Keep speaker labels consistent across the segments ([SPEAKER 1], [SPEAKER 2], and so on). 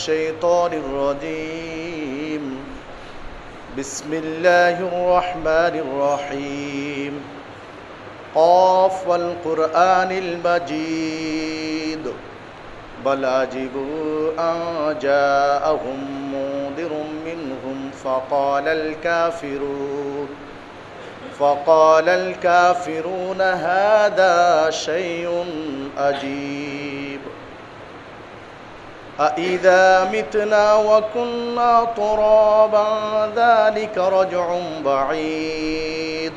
[SPEAKER 1] الشيطان الرجيم بسم الله الرحمن الرحيم قاف والقرآن المجيد بل عجبوا أن جاءهم منذر منهم فقال الكافرون هذا شيء عجيب أإذا متنا وكنا ترابا ذلك رجع بعيد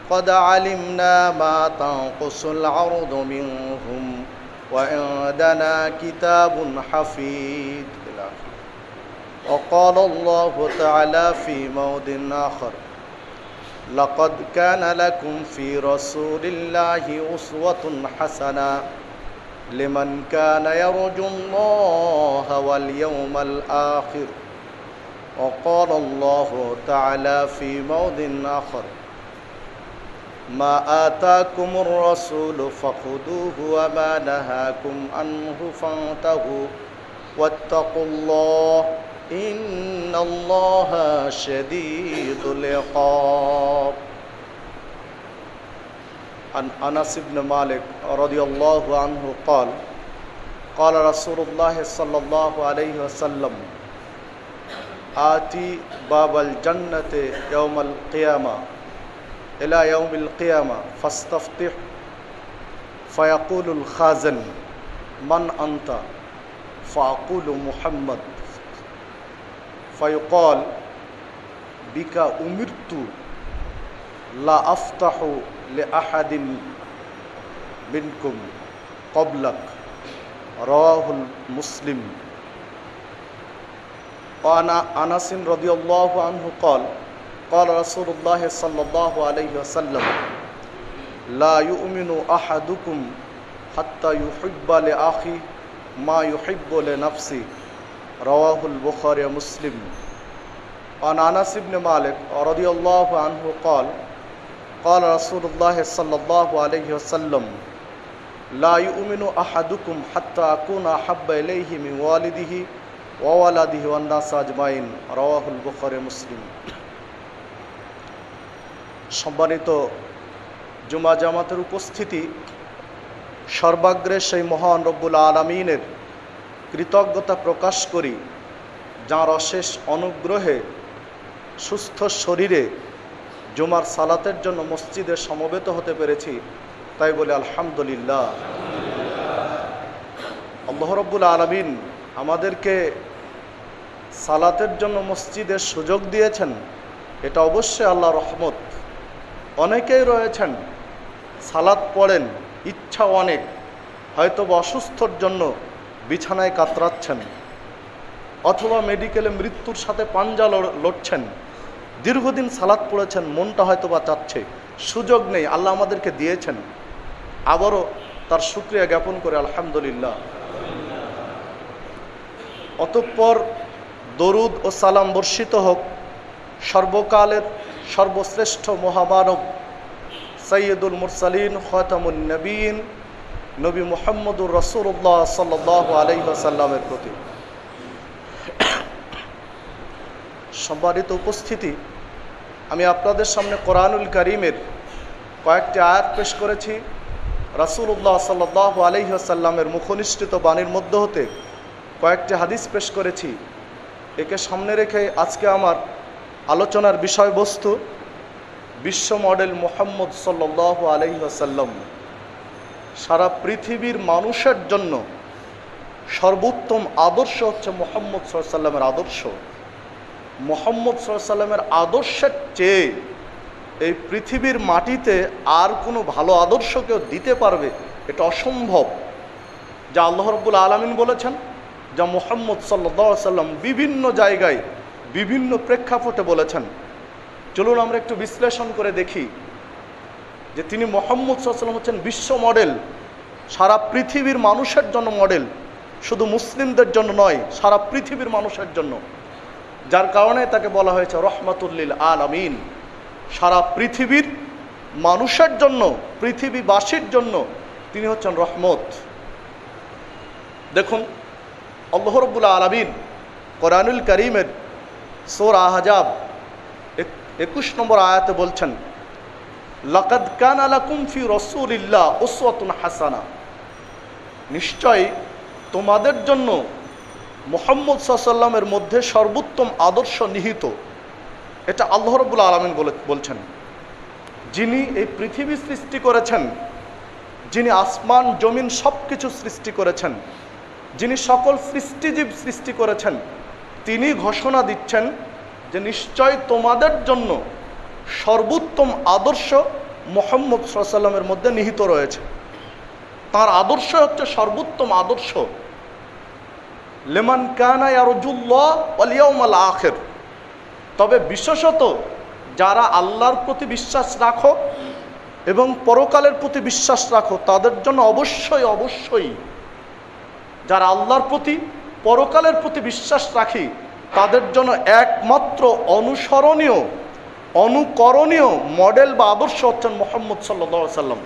[SPEAKER 1] قد علمنا ما تنقص الأرض منهم وعندنا كتاب حفيظ. وقال الله تعالى في موضع آخر لقد كان لكم في رسول الله أسوة حسنة لمن كان يرجو الله واليوم الآخر. وقال الله تعالى في موضع آخر ما آتاكم الرسول فخذوه وما نهاكم عنه فانتهوا واتقوا الله إن الله شديد العقاب. عن أنس بن مالك رضي الله عنه قال قال رسول الله صلى الله عليه وسلم آتي باب الجنة يوم القيامة إلى يوم القيامة فاستفتح فيقول الخازن من أنت فأقول محمد فيقال بك أمرت لا أفتح لأحد منكم قبلك رواه مسلم. وعن أنس رضي الله عنه قال قال رسول الله صلى الله عليه وسلم لا يؤمن أحدكم حتى يحب لأخيه ما يحب لنفسه رواه البخاري ومسلم. وعن أنس بن مالك رضي الله عنه قال قال رسول الله صلى الله عليه وسلم لا يؤمن أحدكم حتى أكون أحب إليه من والده وولده والناس أجمعين رواه البخاري ومسلم. সম্মানিত জুমা জামাতের উপস্থিতি, সর্বাগ্রে সেই মহান রব্বুল আলামিনের কৃতজ্ঞতা প্রকাশ করি যাঁর অশেষ অনুগ্রহে সুস্থ শরীরে জুমার সালাতের জন্য মসজিদে সমবেত হতে পেরেছি, তাই বলে আলহামদুলিল্লাহ। আল্লাহ রব্বুল আলামিন আমাদেরকে সালাতের জন্য মসজিদের সুযোগ দিয়েছেন, এটা অবশ্যই আল্লাহর রহমত। অনেকেই রয়েছেন সালাত পড়েন, ইচ্ছা অনেক, হয়তো অসুস্থর জন্য বিছানায় কাতরাচ্ছেন, অথবা মেডিকেলে মৃত্যুর সাথে পাঞ্জা লড়ছেন, দীর্ঘদিন সালাত পড়েছেন, মনটা হয়তো বা চাচ্ছে, সুযোগ নেই, আল্লাহ আমাদেরকে দিয়েছেন, আবারও তার শুকরিয়া জ্ঞাপন করে আলহামদুলিল্লাহ। অতঃপর দরুদ ও সালাম বর্ষিত হোক সর্বকালের সর্বশ্রেষ্ঠ মহামানব সৈয়দুল মুরসালিন খাতামুন নবীন নবী মুহাম্মদুর রাসূলুল্লাহ সাল্লাল্লাহু আলাইহি ওয়াসাল্লামের প্রতি। সম্মানিত উপস্থিতি, আমি আপনাদের সামনে কোরআনুল কারীমের কয়েকটি আয়াত পেশ করেছি। রাসূলুল্লাহ সাল্লাল্লাহু আলাইহি ওয়াসাল্লামের মুখনিসৃত বাণীর মধ্য হতে কয়েকটি হাদিস পেশ করেছি। একে সামনে রেখে আজকে আমার আলোচনার বিষয়বস্তু বিশ্ব মডেল মুহাম্মদ সাল্লাল্লাহু আলাইহি ওয়াসাল্লাম। সারা পৃথিবীর মানুষের জন্য সর্বোত্তম আদর্শ হচ্ছে মুহাম্মদ সাল্লাল্লাহু আলাইহি ওয়াসাল্লামের আদর্শ। মুহাম্মদ সাল্লাল্লাহু আলাইহি ওয়াসাল্লামের আদর্শের চেয়ে এই পৃথিবীর মাটিতে আর কোনো ভালো আদর্শ কেউ দিতে পারবে এটা অসম্ভব। যা আল্লাহ রাব্বুল আলামিন বলেছেন, যা মুহাম্মদ সাল্লাল্লাহু আলাইহি ওয়াসাল্লাম বিভিন্ন জায়গায় বিভিন্ন প্রেক্ষাপটে বলেছেন। চলুন আমরা একটু বিশ্লেষণ করে দেখি যে তিনি মুহাম্মদ সাল্লাল্লাহু আলাইহি ওয়াসাল্লাম হচ্ছেন বিশ্ব মডেল, সারা পৃথিবীর মানুষের জন্য মডেল, শুধু মুসলিমদের জন্য নয়, সারা পৃথিবীর মানুষের জন্য। যার কারণে তাকে বলা হয়েছে রহমাতুল লিল আলামিন। সারা পৃথিবীর মানুষের জন্য, পৃথিবীবাসীর জন্য তিনি হচ্ছেন রহমত। দেখুন আল্লাহ রাব্বুল আলামিন কোরআনুল কারীমের সূরা আহজাব 21 নম্বর আয়াতে বলছেন, লাকাদ কানা লাকুম ফি রাসূলিল্লাহ উসওয়াতুন হাসানা, নিশ্চয় তোমাদের জন্য মুহাম্মদ সাল্লাল্লাহু আলাইহি ওয়াসাল্লামের মধ্যে সর্বোত্তম আদর্শ নিহিত। এটা আল্লাহ রাব্বুল আলামিন বলছেন, যিনি এই পৃথিবী সৃষ্টি করেছেন, যিনি আসমান জমিন সব কিছু সৃষ্টি করেছেন, যিনি সকল সৃষ্টিজীব সৃষ্টি করেছেন, তিনি ঘোষণা দিচ্ছেন যে নিশ্চয় তোমাদের জন্য সর্বোত্তম আদর্শ মুহাম্মদ সাল্লাল্লাহু আলাইহি ওয়াসাল্লামের মধ্যে নিহিত রয়েছে। তার আদর্শ হচ্ছে সর্বোত্তম আদর্শ। লিমান কানা ইয়ারজুল্লাহ ওয়াল ইয়াউমাল আখির, তবে বিশেষত যারা আল্লাহর প্রতি বিশ্বাস রাখো এবং পরকালের প্রতি বিশ্বাস রাখো তাদের জন্য অবশ্যই অবশ্যই, যারা আল্লাহর প্রতি পরকালের প্রতি বিশ্বাস রাখি তাদের জন্য একমাত্র অনুসরণীয় অনুকরণীয় মডেল বা আদর্শ হচ্ছেন মুহাম্মদ সাল্লাল্লাহু আলাইহি ওয়াসাল্লাম,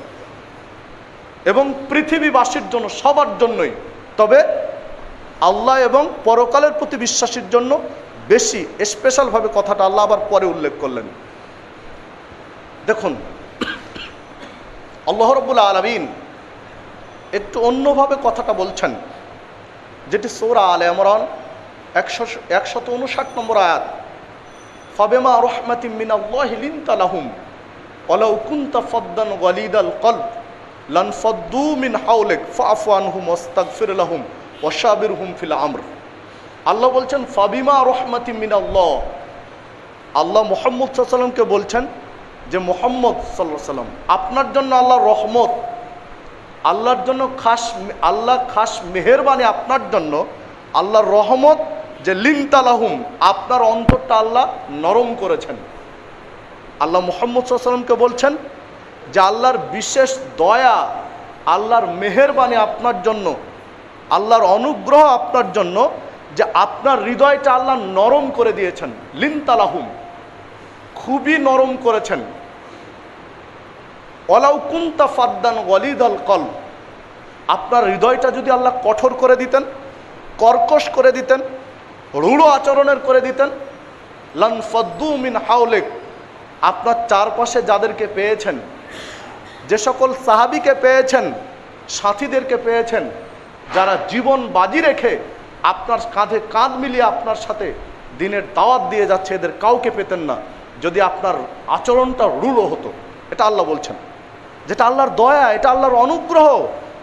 [SPEAKER 1] এবং পৃথিবীবাসীর জন্য সবার জন্যই, তবে আল্লাহ এবং পরকালের প্রতি বিশ্বাসীর জন্য বেশি স্পেশালভাবে কথাটা আল্লাহ আবার পরে উল্লেখ করলেন। দেখুন, আল্লাহ রাব্বুল আলামিন একটু অন্যভাবে কথাটা বলছেন, যেটি সূরা আলে ইমরান 159 নম্বর আয়াত, ফাবিমা রাহমাতিম মিনাল্লাহি লিনতা লাহুম ওয়ালাউ কুনতা ফাদ্দান গালিদাল কলব লানফাদ্দু মিন হাওলিক ফাআফু আনহুম ওয়াস্তাগফির লাহুম ওয়াশাবিরহুম ফিল আমর। আল্লাহ বলছেন ফাবিমা রাহমাতিম মিনাল্লাহ, আল্লাহ মুহাম্মদ সাল্লাল্লাহু আলাইহি ওয়াসাল্লামকে বলছেন যে মুহাম্মদ সাল্লাল্লাহু আলাইহি ওয়াসাল্লাম আপনার জন্য আল্লাহর রহমত, আল্লাহর জন্য খাস মেহেরবানি আপনার জন্য, আল্লাহর রহমত যে লিনতালাহুম, আপনার অন্তরটা আল্লাহ নরম করেছেন। আল্লাহ মুহাম্মদ সাল্লাল্লাহু আলাইহি ওয়াসাল্লামকে বলছেন যে আল্লাহর বিশেষ দয়া, আল্লাহর মেহেরবানি আপনার জন্য, আল্লাহর অনুগ্রহ আপনার জন্য, যে আপনার হৃদয়টা আল্লাহ নরম করে দিয়েছেন। লিনতালাহুম, খুবই নরম করেছেন। ওয়ালাউ কুনতা ফাদ্দান গালিদাল কলব, আপনার হৃদয়টা যদি আল্লাহ কঠোর করে দিতেন, কর্কশ করে দিতেন, রূঢ় আচরণের করে দিতেন, লানফাদ্দু মিন হাওলিক, আপনার চারপাশে যাদেরকে পেয়েছেন, যে সকল সাহাবীকে পেয়েছেন, সাথীদেরকে পেয়েছেন, যারা জীবন বাজি রেখে আপনার কাঁধে কাঁধ মিলিয়ে আপনার সাথে দিনের দাওয়াত দিয়ে যাচ্ছে, এদের কাউকে পেতেন না যদি আপনার আচরণটা রূঢ় হতো। এটা আল্লাহ বলছেন, যেটা আল্লাহর দয়া, এটা আল্লাহর অনুগ্রহ,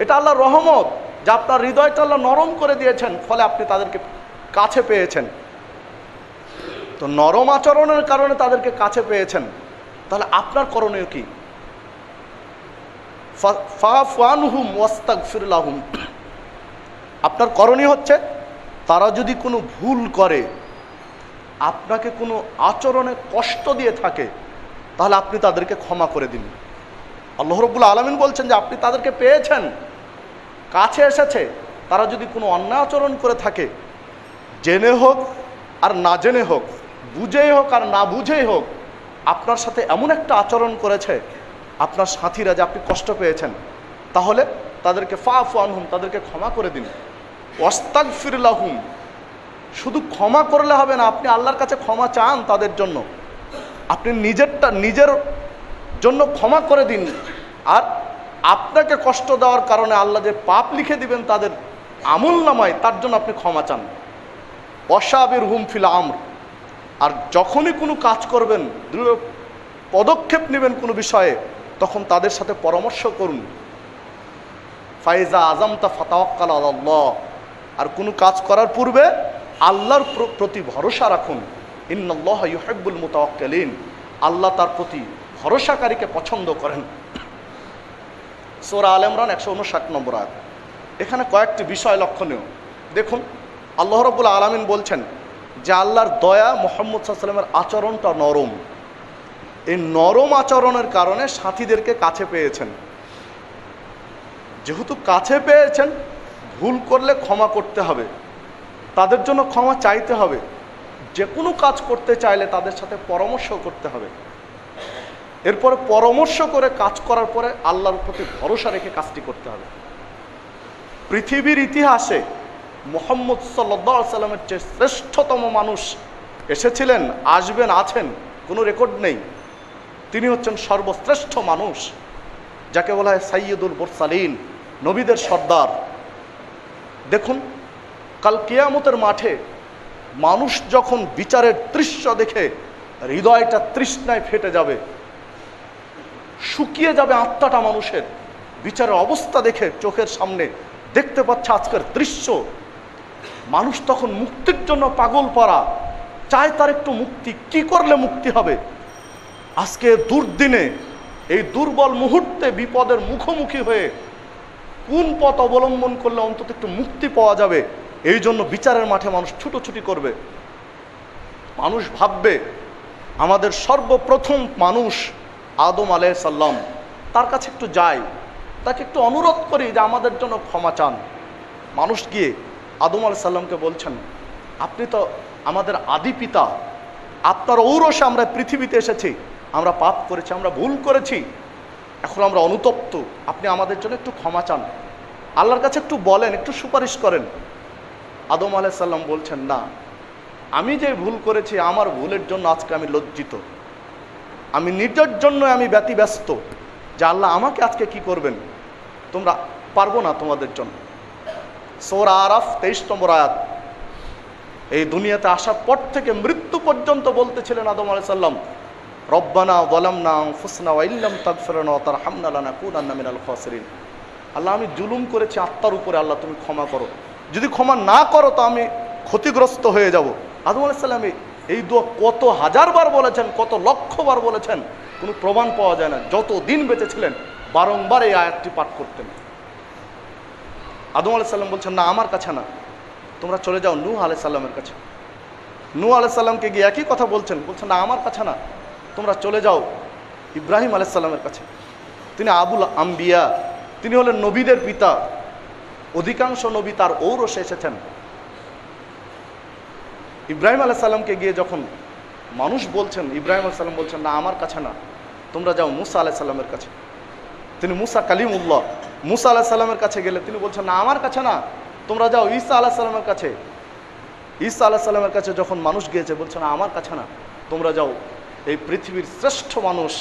[SPEAKER 1] এটা আল্লাহর রহমত, যে আপনার হৃদয়টা আল্লাহ নরম করে দিয়েছেন, ফলে আপনি তাদেরকে কাছে পেয়েছেন। তো নরম আচরণের কারণে তাদেরকে কাছে পেয়েছেন, তাহলে আপনার করণীয় কি? ফাআফু আনহুম ওয়াস্তাগফির লাহুম, আপনার করণীয় হচ্ছে তারা যদি কোনো ভুল করে, আপনাকে কোনো আচরণে কষ্ট দিয়ে থাকে, তাহলে আপনি তাদেরকে ক্ষমা করে দিন। আল্লাহ রাব্বুল আলামিন বলছেন যে আপনি তাদেরকে পেয়েছেন, কাছে এসেছে, তারা যদি কোনো অন্যায় আচরণ করে থাকে, জেনে হোক আর না জেনে হোক, বুঝেই হোক আর না বুঝেই হোক, আপনার সাথে এমন একটা আচরণ করেছে আপনার সাথীরা যে আপনি কষ্ট পেয়েছেন, তাহলে তাদেরকে ফাআফু আনহুম, তাদেরকে ক্ষমা করে দিন। ওয়াস্তাগফির লাহুম, শুধু ক্ষমা করলে হবে না, আপনি আল্লাহর কাছে ক্ষমা চান তাদের জন্য, আপনি নিজের জন্য ক্ষমা করে দিন। আর আপনাকে কষ্ট দেওয়ার কারণে আল্লাহ যে পাপ লিখে দিবেন তাদের আমল নামায়, তার জন্য আপনি ক্ষমা চান। ওয়াশাবিরহুম ফিল আমর, আর যখনই কোনো কাজ করবেন, দৃঢ় পদক্ষেপ নেবেন কোনো বিষয়ে, তখন তাদের সাথে পরামর্শ করুন। ফাইজা আযামতা ফাতাওয়াক্কাল আলাল্লাহ, আর কোনো কাজ করার পূর্বে আল্লাহর প্রতি ভরসা রাখুন। ইন্নাল্লাহা ইউহিব্বুল মুতাওয়াক্কিলিন, আল্লাহ তার প্রতি ভরসাকারীকে পছন্দ করেন। সূরা আলে ইমরান 159 নম্বর আয়াত। এখানে কয়েকটি বিষয় লক্ষণীয়। দেখুন, আল্লাহ রাব্বুল আলামিন বলছেন যে আল্লাহর দয়া, মুহাম্মদ সাল্লাল্লাহু আলাইহি ওয়াসাল্লামের আচরণটা নরম, এই নরম আচরণের কারণে সাথীদেরকে কাছে পেয়েছেন। যেহেতু কাছে পেয়েছেন, ভুল করলে ক্ষমা করতে হবে, তাদের জন্য ক্ষমা চাইতে হবে। যে কোনো কাজ করতে চাইলে তাদের সাথে পরামর্শ করতে হবে। এরপরে পরামর্শ করে কাজ করার পরে আল্লাহর প্রতি ভরসা রেখে কাজটি করতে হবে। পৃথিবীর ইতিহাসে মুহাম্মদ সাল্লাল্লাহু আলাইহি সাল্লামের চেয়ে শ্রেষ্ঠতম মানুষ এসেছিলেন, আসবেন, আছেন, কোনো রেকর্ড নেই। তিনি হচ্ছেন সর্বশ্রেষ্ঠ মানুষ, যাকে বলা হয় সাইয়্যিদুল মুরসালিন, নবীদের সর্দার। দেখুন, কাল কিয়ামতের মাঠে মানুষ যখন বিচারের দৃশ্য দেখে হৃদয়টা তৃষ্ণায় ফেটে যাবে, শুকিয়ে যাবে আত্মাটা মানুষের। বিচারের অবস্থা দেখে চোখের সামনে দেখতে পাচ্ছে আজকের দৃশ্য, মানুষ তখন মুক্তির জন্য পাগল পারা, চায় তার একটু মুক্তি। কি করলে মুক্তি হবে? আজকে দুর্দিনে, এই দুর্বল মুহূর্তে বিপদের মুখোমুখি হয়ে কোন পথ অবলম্বন করলে অন্তত একটু মুক্তি পাওয়া যাবে, এই জন্য বিচারের মাঠে মানুষ ছুটোছুটি করবে। মানুষ ভাববে আমাদের সর্বপ্রথম মানুষ আদম আলাইহিস সালাম, তার কাছে একটু যাই, তাকে একটু অনুরোধ করি যে আমাদের জন্য ক্ষমা চান। মানুষ গিয়ে আদম আলাইহিস সালামকে বলছেন, আপনি তো আমাদের আদি পিতা, আপনার ঔরসে আমরা পৃথিবীতে এসেছি, আমরা পাপ করেছি, আমরা ভুল করেছি, এখন আমরা অনুতপ্ত, আপনি আমাদের জন্য একটু ক্ষমা চান, আল্লাহর কাছে একটু বলেন, একটু সুপারিশ করেন। আদম আলাইহিস সালাম বলছেন, না, আমি যে ভুল করেছি, আমার ভুলের জন্য আজকে আমি লজ্জিত, আমি নিজের জন্য আমি ব্যতিব্যস্ত, যে আল্লাহ আমাকে আজকে কি করবেন, তোমরা পারবো না তোমাদের জন্য। সূরা আরাফ 23 নম্বর আয়াত। এই দুনিয়াতে আসার পর থেকে মৃত্যু পর্যন্ত বলতেছিলেন আদম আলাইহিস সালাম, রব্বানা যালামনা আনফুসানা ওয়া ইল্লাম তাগফির লানা ওয়া তারহামনা লানাকুনান্না মিনাল খাসিরিন। আল্লাহ, আমি জুলুম করেছি আত্মার উপরে, আল্লাহ তুমি ক্ষমা করো, যদি ক্ষমা না করো তো আমি ক্ষতিগ্রস্ত হয়ে যাব। আদম আলাইহিস সালাম এই দোয়া কত হাজারবার বলেছেন, কত লক্ষবার বলেছেন, কোনো প্রমাণ পাওয়া যায় না। যত দিন বেঁচে ছিলেন বারংবার এই আয়াতটি পাঠ করতেন। আদম আলাইহিস সালাম বলছেন, না, আমার কাছে না, তোমরা চলে যাও নূহ আলাইহিস সালামের কাছে। নূহ আলাইহিস সালামকে গিয়ে একই কথা বলছেন, না, আমার কাছে না, তোমরা চলে যাও ইব্রাহিম আলাইহিস সালামের কাছে। তিনি আবুল আম্বিয়া, তিনি হলেন নবীদের পিতা, অধিকাংশ নবী তার ঔরসে এসেছেন। ইব্রাহিম আলাইহিস সালামকে গিয়ে যখন মানুষ বলছেন, ইব্রাহিম আলাইহিস সালাম বলছেন, না, আমার কাছে না, তোমরা যাও মুসা আলাইহিস সালামের কাছে। তিনি মুসা কালিমুল্লাহ, মুসা আলাইহিস সালামের কাছে গেলে তিনি বলছেন, না, আমার কাছে না, তোমরা যাও ঈসা আলাইহিস সালামের কাছে। ঈসা আলাইহিস সালামের কাছে যখন মানুষ গিয়েছে, বলছে, না, আমার কাছে না, তোমরা যাও এই পৃথিবীর শ্রেষ্ঠ মানুষ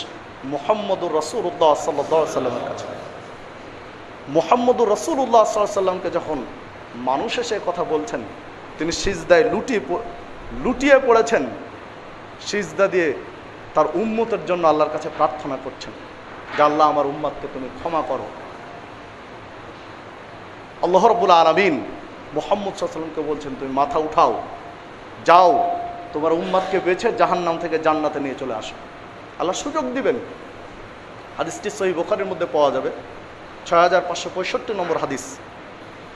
[SPEAKER 1] মুহাম্মদুর রাসূলুল্লাহ সাল্লাল্লাহু আলাইহি সাল্লামের কাছে। মুহাম্মদুর রাসূলুল্লাহ সাল্লাল্লাহু আলাইহি সাল্লামকে যখন মানুষ এসে কথা বলছেন, তিনি সিজদায় লুটিয়ে পড়েছেন, সিজদা দিয়ে তার উম্মতের জন্য আল্লাহর কাছে প্রার্থনা করছেন যে আল্লাহ, আমার উম্মতকে তুমি ক্ষমা করো। আল্লাহ রাব্বুল আলামিন মুহাম্মদ সাল্লাল্লাহু আলাইহি ওয়াসাল্লামকে বলছেন, তুমি মাথা উঠাও, যাও, তোমার উম্মতকে বেছে জাহান্নাম থেকে জান্নাতে নিয়ে চলে আসো। আল্লাহ সুযোগ দিবেন। হাদিসটি সহিহ বুখারীর মধ্যে পাওয়া যাবে, 6565 নম্বর হাদিস।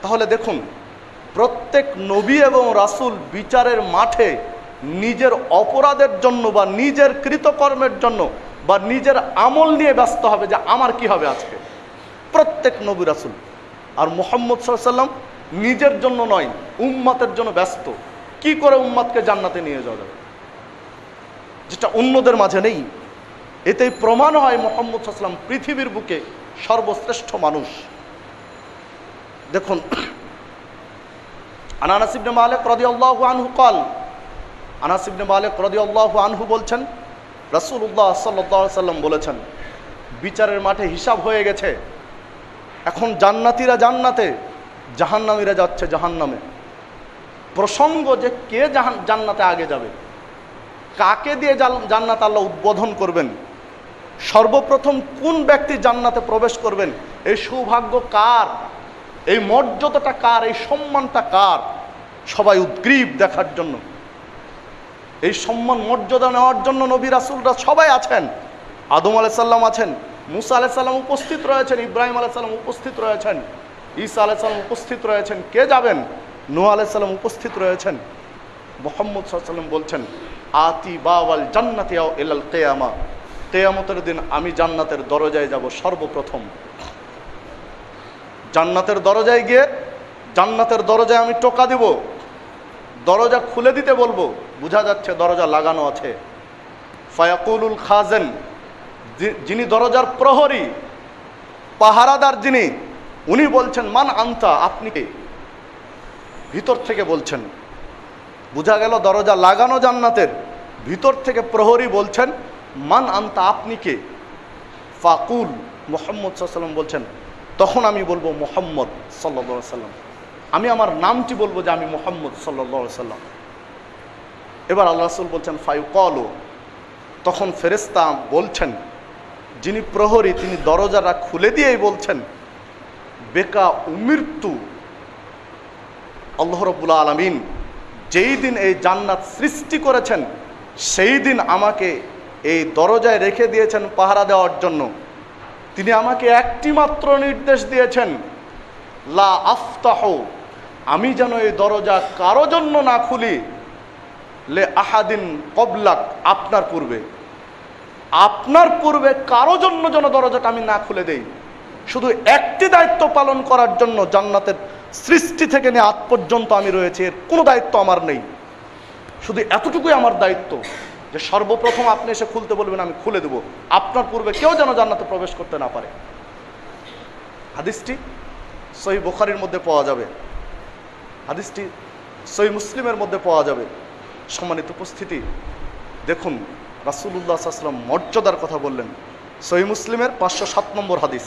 [SPEAKER 1] তাহলে দেখুন, প্রত্যেক নবী এবং রাসূল বিচারের মাঠে নিজের অপরাধের জন্য বা নিজের কৃতকর্মের জন্য বা নিজের আমল নিয়ে ব্যস্ত হবে যে আমার কি হবে আজকে, প্রত্যেক নবী রাসূল। আর মুহাম্মদ সাল্লাল্লাহু আলাইহি ওয়াসাল্লাম নিজের জন্য নয়, উম্মতের জন্য ব্যস্ত, কি করে উম্মতকে জান্নাতে নিয়ে যাওয়া যাবে, যেটা অন্যদের মাঝে নেই। এতেই প্রমাণ হয় মুহাম্মদ সাল্লাল্লাহু আলাইহি ওয়াসাল্লাম পৃথিবীর বুকে সর্বশ্রেষ্ঠ মানুষ। দেখুন, আনাস ইবনে মালিক রাদিয়াল্লাহু আনহু قال, আনাস ইবনে মালিক রাদিয়াল্লাহু আনহু বলছেন, রাসূলুল্লাহ সাল্লাল্লাহু আলাইহি ওয়াসাল্লাম বলেছেন, বিচারের মাঠে হিসাব হয়ে গেছে, এখন জান্নাতীরা জান্নাতে, জাহান্নামীরা যাচ্ছে জাহান্নামে। প্রসঙ্গ যে কে জান্নাতে আগে যাবে, কাকে দিয়ে জান্নাত আল্লাহ উদ্বোধন করবেন, সর্বপ্রথম কোন ব্যক্তি জান্নাতে প্রবেশ করবেন, এই সৌভাগ্য কার, এই মর্যাদাটা কার, এই সম্মানটা কার, সবাই উদ্গ্রীব দেখার জন্য। এই সম্মান মর্যাদা নেওয়ার জন্য নবী রাসূলরা সবাই আছেন। আদম আলাইহিস সালাম আছেন, মুসা আলাইহিস সালাম উপস্থিত রয়েছেন, ইব্রাহিম আলাইহিস সালাম উপস্থিত রয়েছেন, ঈসা আলাইহিস সালাম উপস্থিত রয়েছেন। কে যাবেন? নূহ আলাইহিস সালাম উপস্থিত রয়েছেন। মুহাম্মদ সাল্লাল্লাহু আলাইহি ওয়াসাল্লাম বলছেন, আতি বাওয়াল জান্নাতি ইলাল কিয়ামা, কিয়ামতের দিন আমি জান্নাতের দরজায় যাব সর্বপ্রথম। জান্নাতের দরজায় গিয়ে জান্নাতের দরজায় আমি টোকা দিব, দরজা খুলে দিতে বলবো, বোঝা যাচ্ছে দরজা লাগানো আছে। ফায়াকুলুল খাজেন, যিনি দরজার প্রহরী, পাহারাদার যিনি, উনি বলছেন, মান আনতা, আপনি কে? ভিতর থেকে বলছেন, বোঝা গেল দরজা লাগানো জান্নাতের, ভিতর থেকে প্রহরী বলছেন, মান আনতা, আপনি কে? ফাকুল, মুহাম্মদ সাল্লাল্লাহু আলাইহি ওয়াসাল্লাম বলছেন, তখন আমি বলবো মুহাম্মদ সাল্লাল্লাহু আলাইহি ওয়াসাল্লাম, আমি আমার নামটি বলবো যে আমি মুহাম্মদ সাল্লাল্লাহু আলাইহি ওয়াসাল্লাম। এবার আল্লাহ রাসূল বলছেন ফায়ুকালু, তখন ফেরেশতা বলছেন, যিনি প্রহরী তিনি দরজাটা খুলে দিয়েই বলছেন, বেকা উমিরতু, আল্লাহ রাব্বুল আলামিন যেই দিন এই জান্নাত সৃষ্টি করেছেন সেই দিন আমাকে এই দরজায় রেখে দিয়েছেন পাহারা দেওয়ার জন্য। তিনি আমাকে একটি মাত্র নির্দেশ দিয়েছেন, লা আফতাহু, আমি যেন এই দরজা কারো জন্য না খুলি, লে আহাদিন কবলাক, আপনার পূর্বে কারো জন্য যেন দরজাটা আমি না খুলে দেই। শুধু একটি দায়িত্ব পালন করার জন্য জান্নাতের সৃষ্টি থেকে নিয়ে আজ পর্যন্ত আমি রয়েছি, এর কোনো দায়িত্ব আমার নেই। শুধু এতটুকুই আমার দায়িত্ব যে সর্বপ্রথম আপনি এসে খুলতে বলবেন, আমি খুলে দেব, আপনার পূর্বে কেউ যেন জান্নাতে প্রবেশ করতে না পারে। হাদিসটি সহিহ বুখারীর মধ্যে পাওয়া যাবে, হাদিসটি সহিহ মুসলিমের মধ্যে পাওয়া যাবে। সম্মানিত উপস্থিতি, দেখুন রাসূলুল্লাহ সাল্লাল্লাহু আলাইহি ওয়াসাল্লাম মর্যাদার কথা বললেন, সহিহ মুসলিমের 507 নম্বর হাদিস।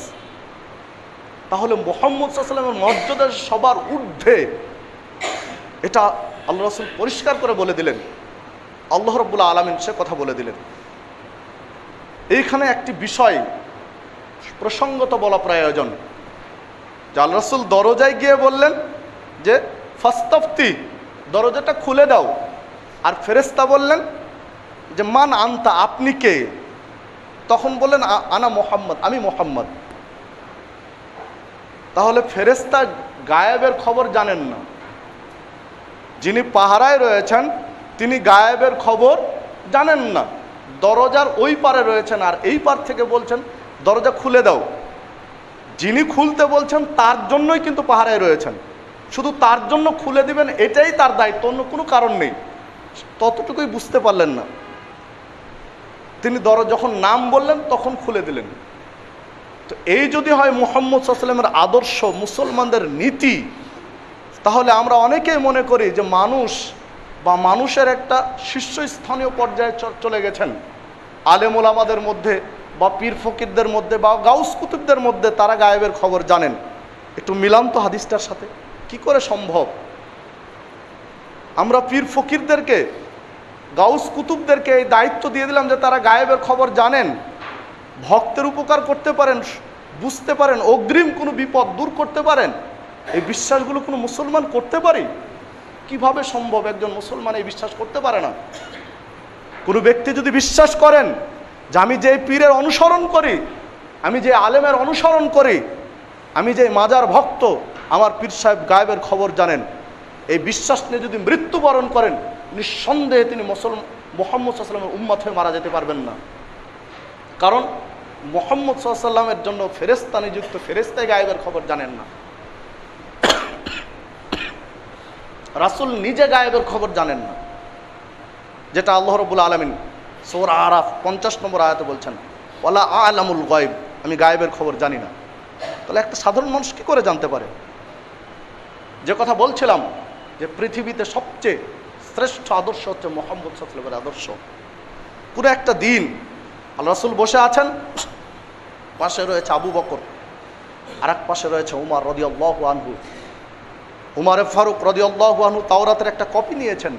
[SPEAKER 1] তাহলে মুহাম্মদ সাল্লাল্লাহু আলাইহি ওয়াসাল্লামের মর্যাদা সবার ঊর্ধ্বে, এটা আল্লাহ রাসূল পরিষ্কার করে বলে দিলেন, আল্লাহ রাব্বুল আলামিন সে কথা বলে দিলেন। এইখানে একটি বিষয় প্রসঙ্গত বলা প্রয়োজন, যে আল্লাহ রাসূল দরজায় গিয়ে বললেন যে ফাস্তাফতি, দরজাটা খুলে দাও, আর ফেরেশতা বললেন যে মান আনতা, আপনি কে? তখন বললেন আনা মুহাম্মদ, আমি মুহাম্মদ। তাহলে ফেরেশতা গায়েবের খবর জানেন না, যিনি পাহারায় রয়েছেন তিনি গায়েবের খবর জানেন না, দরজার ওই পারে রয়েছেন আর এই পার থেকে বলছেন দরজা খুলে দাও। যিনি খুলতে বলছেন তার জন্যই কিন্তু পাহারায় রয়েছেন, শুধু তার জন্য খুলে দিবেন এটাই তার দায়িত্ব, অন্য কোনো কারণ নেই। ততটুকুই বুঝতে পারলেন না, তিনি দরজা যখন নাম বললেন তখন খুলে দিলেন। তো এই যদি হয় মুহাম্মদ সাল্লাল্লাহু আলাইহি ওয়াসাল্লামের আদর্শ, মুসলমানদের নীতি, তাহলে আমরা অনেকেই মনে করি যে মানুষ বা মানুষের একটা শীর্ষস্থানীয় পর্যায়ে চলে গেছেন, আলেম ওলামাদের মধ্যে বা পীর ফকিরদের মধ্যে বা গাউস কুতুবদের মধ্যে তারা গায়েবের খবর জানেন। একটু মিলান তো হাদিসটার সাথে, কি করে সম্ভব? আমরা পীর ফকিরদেরকে, গাউস কুতুবদেরকে এই দায়িত্ব দিয়ে দিলাম যে তারা গায়েবের খবর জানেন, ভক্তের উপকার করতে পারেন, বুঝতে পারেন, অগ্রিম কোনো বিপদ দূর করতে পারেন। এই বিশ্বাসগুলো কোনো মুসলমান করতে পারি? কিভাবে সম্ভব? একজন মুসলমান এই বিশ্বাস করতে পারে না। কোনো ব্যক্তি যদি বিশ্বাস করেন যে আমি যে পীরের অনুসরণ করি, আমি যে আলেমের অনুসরণ করি, আমি যে মাজার ভক্ত, আমার পীর সাহেব গায়েবের খবর জানেন, এই বিশ্বাস নিয়ে যদি মৃত্যুবরণ করেন, নিঃসন্দেহে তিনি মুহাম্মদ সাল্লাল্লাহু আলাইহি ওয়াসাল্লামের উম্মত হয়ে মারা যেতে পারবেন না। কারণ মুহাম্মদ সাল্লাল্লাহু আলাইহি ওয়াসাল্লামের জন্য ফেরেশতা নিযুক্ত, ফেরেশতাই গায়েবের খবর জানেন না। রাসূল নিজে গায়েবের খবর জানেন না, যেটা আল্লাহ রাব্বুল আলামিন সূরা আরাফ 50 নম্বর আয়াতে বলছেন, ওয়ালা আ'লামুল গায়ব, আমি গায়েবের খবর জানি না। তাহলে একটা সাধারণ মানুষ কি করে জানতে পারে? যে কথা বলছিলাম যে পৃথিবীতে সবচেয়ে শ্রেষ্ঠ আদর্শ হচ্ছে মুহাম্মদ সাল্লাল্লাহু আলাইহি ওয়াসাল্লামের আদর্শ। পুরো একটা দিন আল্লাহ রাসূল বসে আছেন, পাশে রয়েছে আবু বকর, আর এক পাশে রয়েছে উমর রাদিয়াল্লাহু আনহু। উমরে ফারুক রাদিয়াল্লাহু আনহু তাওরাতের একটা কপি নিয়েছেন,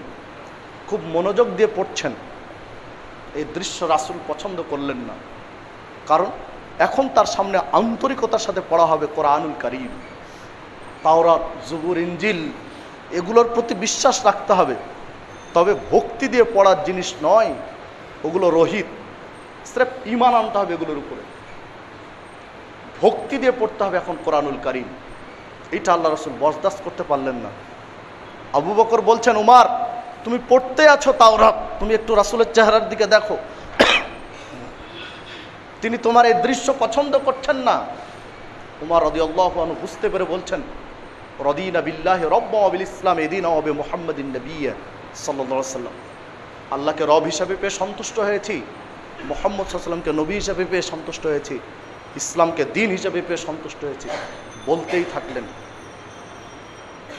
[SPEAKER 1] খুব মনোযোগ দিয়ে পড়ছেন। এই দৃশ্য রাসূল পছন্দ করলেন না, কারণ এখন তার সামনে আন্তরিকতার সাথে পড়া হবে কোরআনুল কারীম। তাওরাত, জবুর, ইনজিল এগুলোর প্রতি বিশ্বাস রাখতে হবে, তবে ভক্তি দিয়ে পড়ার জিনিস নয়, ওগুলো রহিত, স্রেফ ঈমান আনতে হবে এগুলোর উপরে, ভক্তি দিয়ে পড়তে হবে এখন কোরআনুল কারীম। এটা আল্লাহ রাসূল বরদাস্ত করতে পারলেন না। আবু বকর বলছেন, উমর তুমি পড়তে আছো তাওরাত, তুমি একটু রাসূলের চেহারার দিকে দেখো, তিনি তোমার এই দৃশ্য পছন্দ করছেন না। উমর রাদিয়াল্লাহু আনহু বুঝতে পেরে বলছেন, রাদিনা বিল্লাহি রাব্বা ওয়া বিল ইসলামি দীনা ওয়া বিমুহাম্মাদিন নাবিয়্যা সাল্লাল্লাহু আলাইহি ওয়াসাল্লাম, আল্লাহকে রব হিসাবে পেয়ে সন্তুষ্ট হয়েছি, মুহাম্মদ সাল্লাল্লাহু আলাইহি ওয়াসাল্লামকে নবী হিসাবে পেয়ে সন্তুষ্ট হয়েছি, ইসলামকে দিন হিসাবে পেয়ে সন্তুষ্ট হয়েছি। বলতেই থাকলেন,